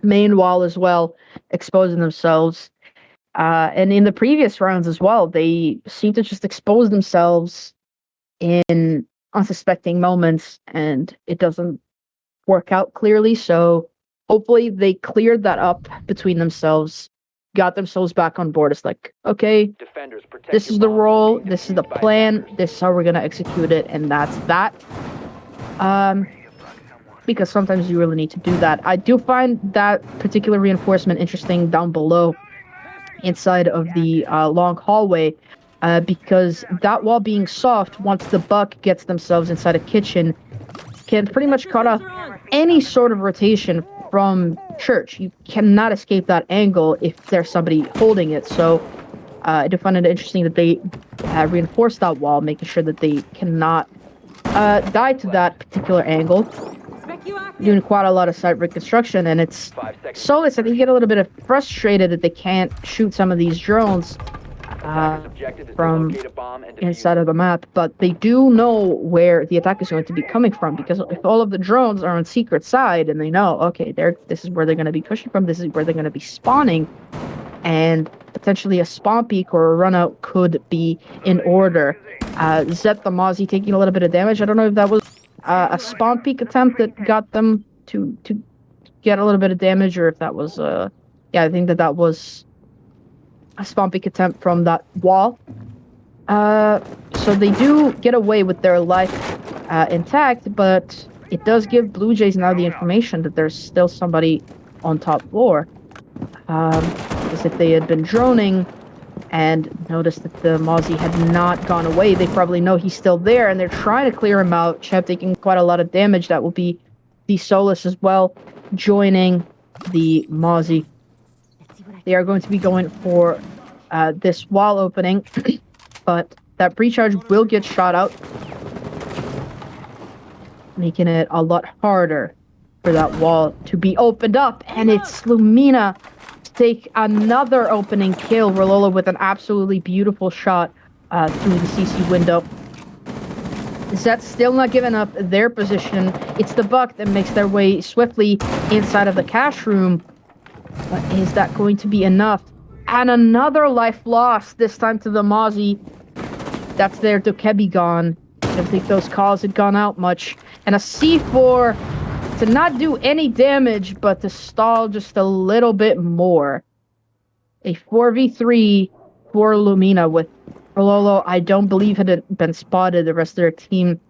main wall as well, exposing themselves. And in the previous rounds as well, they seem to just expose themselves in unsuspecting moments, and it doesn't work out clearly. So hopefully they cleared that up between themselves, got themselves back on board. It's like, okay, this is the role, this is the plan, this is how we're going to execute it, and that's that. because sometimes you really need to do that. I do find that particular reinforcement interesting down below, inside of the long hallway, because that wall being soft, once the buck gets themselves inside a kitchen, can pretty much cut off any sort of rotation from church. You cannot escape that angle if there's somebody holding it. So I do find it interesting that they reinforce that wall, making sure that they cannot die to that particular angle. Doing quite a lot of site reconstruction, and it's Solus. I think you get a little bit of frustrated that they can't shoot some of these drones from inside of the map, but they do know where the attack is going to be coming from, because if all of the drones are on secret side and they know, okay, this is where they're going to be pushing from, this is where they're going to be spawning, and potentially a spawn peak or a run out could be in order. Zet the Mozzie taking a little bit of damage. I don't know if that was a spawn peak attempt that got them to get a little bit of damage, or if that was yeah, I think that was a spawn peak attempt from that wall. So they do get away with their life intact, but it does give Blue Jays now the information that there's still somebody on top floor. Because if they had been droning and noticed that the Mozzie had not gone away, they probably know he's still there, and they're trying to clear him out. Cheb taking quite a lot of damage. That will be the Solus as well, joining the Mozzie. They are going to be going for this wall opening, but that breach charge will get shot out, making it a lot harder for that wall to be opened up, and it's Lumina to take another opening kill. Rololo with an absolutely beautiful shot through the CC window. Zet's still not giving up their position. It's the Buck that makes their way swiftly inside of the cash room. But is that going to be enough? And another life lost, this time to the Mozzie. That's their Dokebi gone. I don't think those calls had gone out much. And a C4 to not do any damage, but to stall just a little bit more. A 4v3 for Lumina with Rololo. I don't believe had been spotted. The rest of their team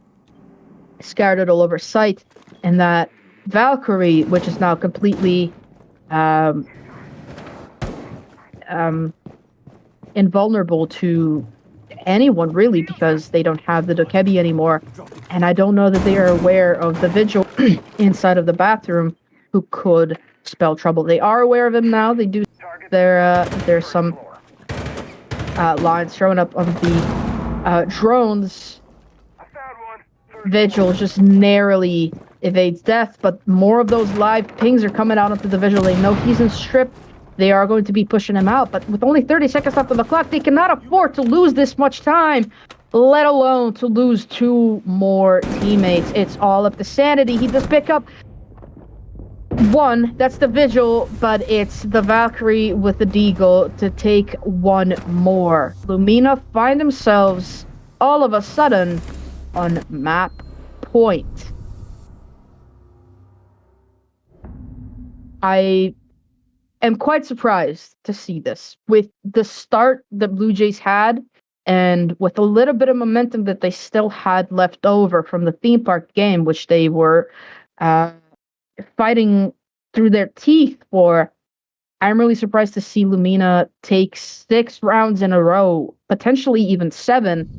scattered all over site. And that Valkyrie, which is now completely invulnerable to anyone, really, because they don't have the Dokebi anymore. And I don't know that they are aware of the vigil inside of the bathroom who could spell trouble. They are aware of him now. They do. There's some lines showing up on the drones. Vigil just narrowly evades death, but more of those live pings are coming out onto the Vigil. They know he's in strip. They are going to be pushing him out, but with only 30 seconds left on the clock, they cannot afford to lose this much time, let alone to lose two more teammates. It's all up to Sanity. He does pick up one. That's the Vigil, but it's the Valkyrie with the Deagle to take one more. Lumina find themselves all of a sudden on map point. I am quite surprised to see this. With the start that Blue Jays had, and with a little bit of momentum that they still had left over from the theme park game, which they were fighting through their teeth for, I'm really surprised to see Lumina take 6 rounds in a row, potentially even 7.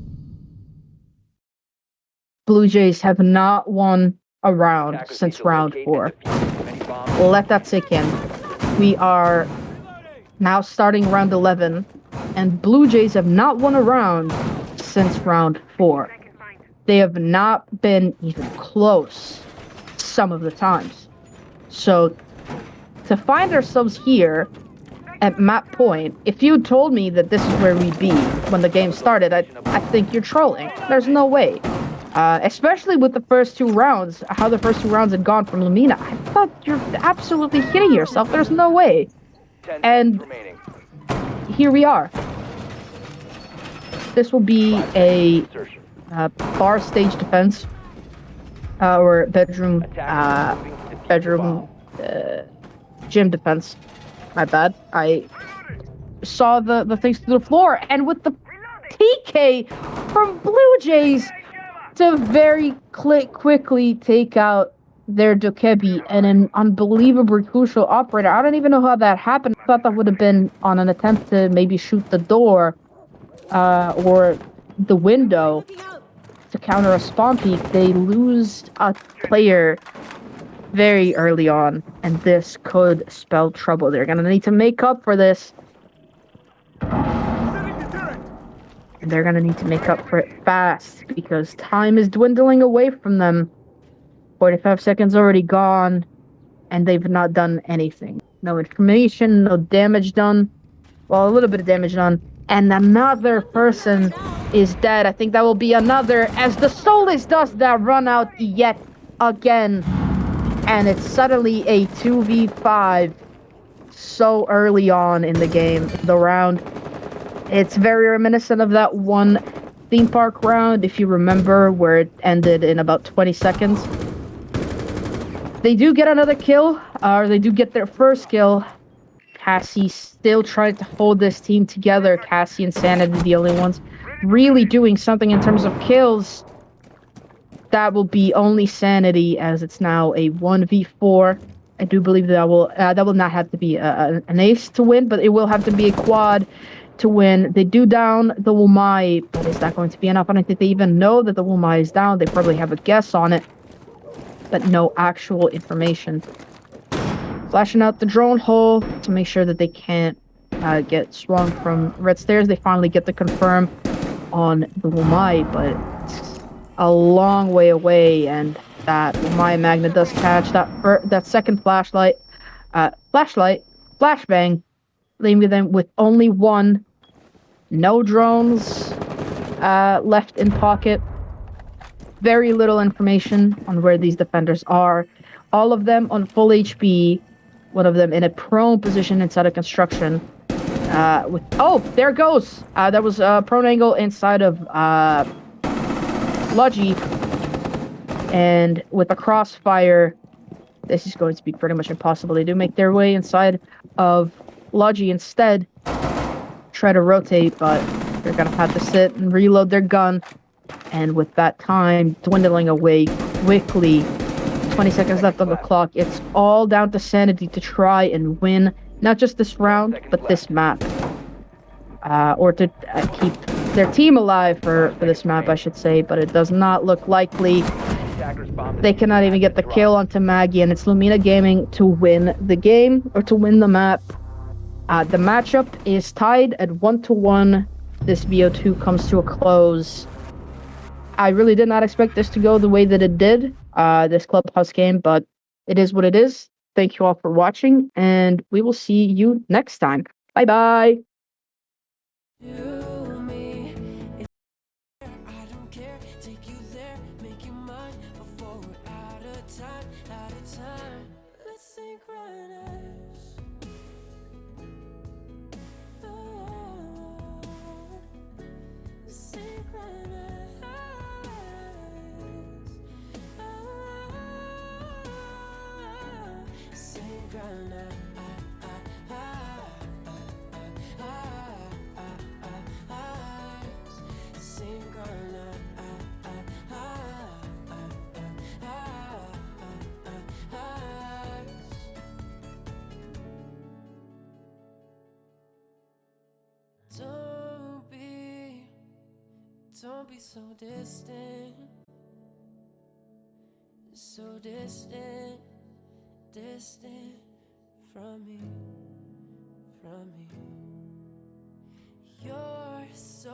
Blue Jays have not won a round since round 4. Let that sink in. We are now starting round 11, and Blue Jays have not won a round since round 4. They have not been even close some of the times. So, to find ourselves here at map point, if you told me that this is where we'd be when the game started, I think you're trolling. There's no way. Especially with the first 2 rounds, how the first 2 rounds had gone from Lumina. I thought you're absolutely kidding yourself. There's no way. And here we are. This will be a bar stage defense, or bedroom gym defense. My bad. I saw the things through the floor, and with the TK from Blue Jays to very quickly take out their Dokebi and an unbelievably crucial operator. I don't even know how that happened. I thought that would have been on an attempt to maybe shoot the door or the window to counter a spawn peek. They lose a player very early on, and this could spell trouble. They're gonna need to make up for this. And they're gonna need to make up for it fast because time is dwindling away from them. 45 seconds already gone, and they've not done anything. No information, no damage done. Well, a little bit of damage done. And another person is dead. I think that will be another, as the Soulless does that run out yet again. And it's suddenly a 2v5 so early on in the game, in the round. It's very reminiscent of that one theme park round, if you remember, where it ended in about 20 seconds. They do get another kill, or they do get their first kill. Cassie still trying to hold this team together. Cassie and Sanity, the only ones really doing something in terms of kills. That will be only Sanity, as it's now a 1v4. I do believe that will not have to be an ace to win, but it will have to be a quad to win. They do down the Wumai, but is that going to be enough? I don't think they even know that the Wumai is down. They probably have a guess on it, but no actual information. Flashing out the drone hole to make sure that they can't get swung from red stairs. They finally get the confirm on the Wumai, but it's a long way away, and that Wumai Magna does catch that second flashbang, leaving them with only one. No drones left in pocket. Very little information on where these defenders are. All of them on full HP. One of them in a prone position inside of construction. Oh, there it goes. That was a prone angle inside of Logi. And with the crossfire, this is going to be pretty much impossible. They do make their way inside of Logi instead. Try to rotate, but they're going to have to sit and reload their gun. And with that time dwindling away quickly, 20 seconds left on the clock, it's all down to Sanity to try and win, not just this round, but this map. Or to keep their team alive for this map, I should say, but it does not look likely. They cannot even get the kill onto Maggie, and it's Lumina Gaming to win the game, or to win the map. The matchup is tied at 1-1. This VO2 comes to a close. I really did not expect this to go the way that it did, this Clubhouse game, but it is what it is. Thank you all for watching, and we will see you next time. Bye-bye! Don't be so distant, distant from me. You're so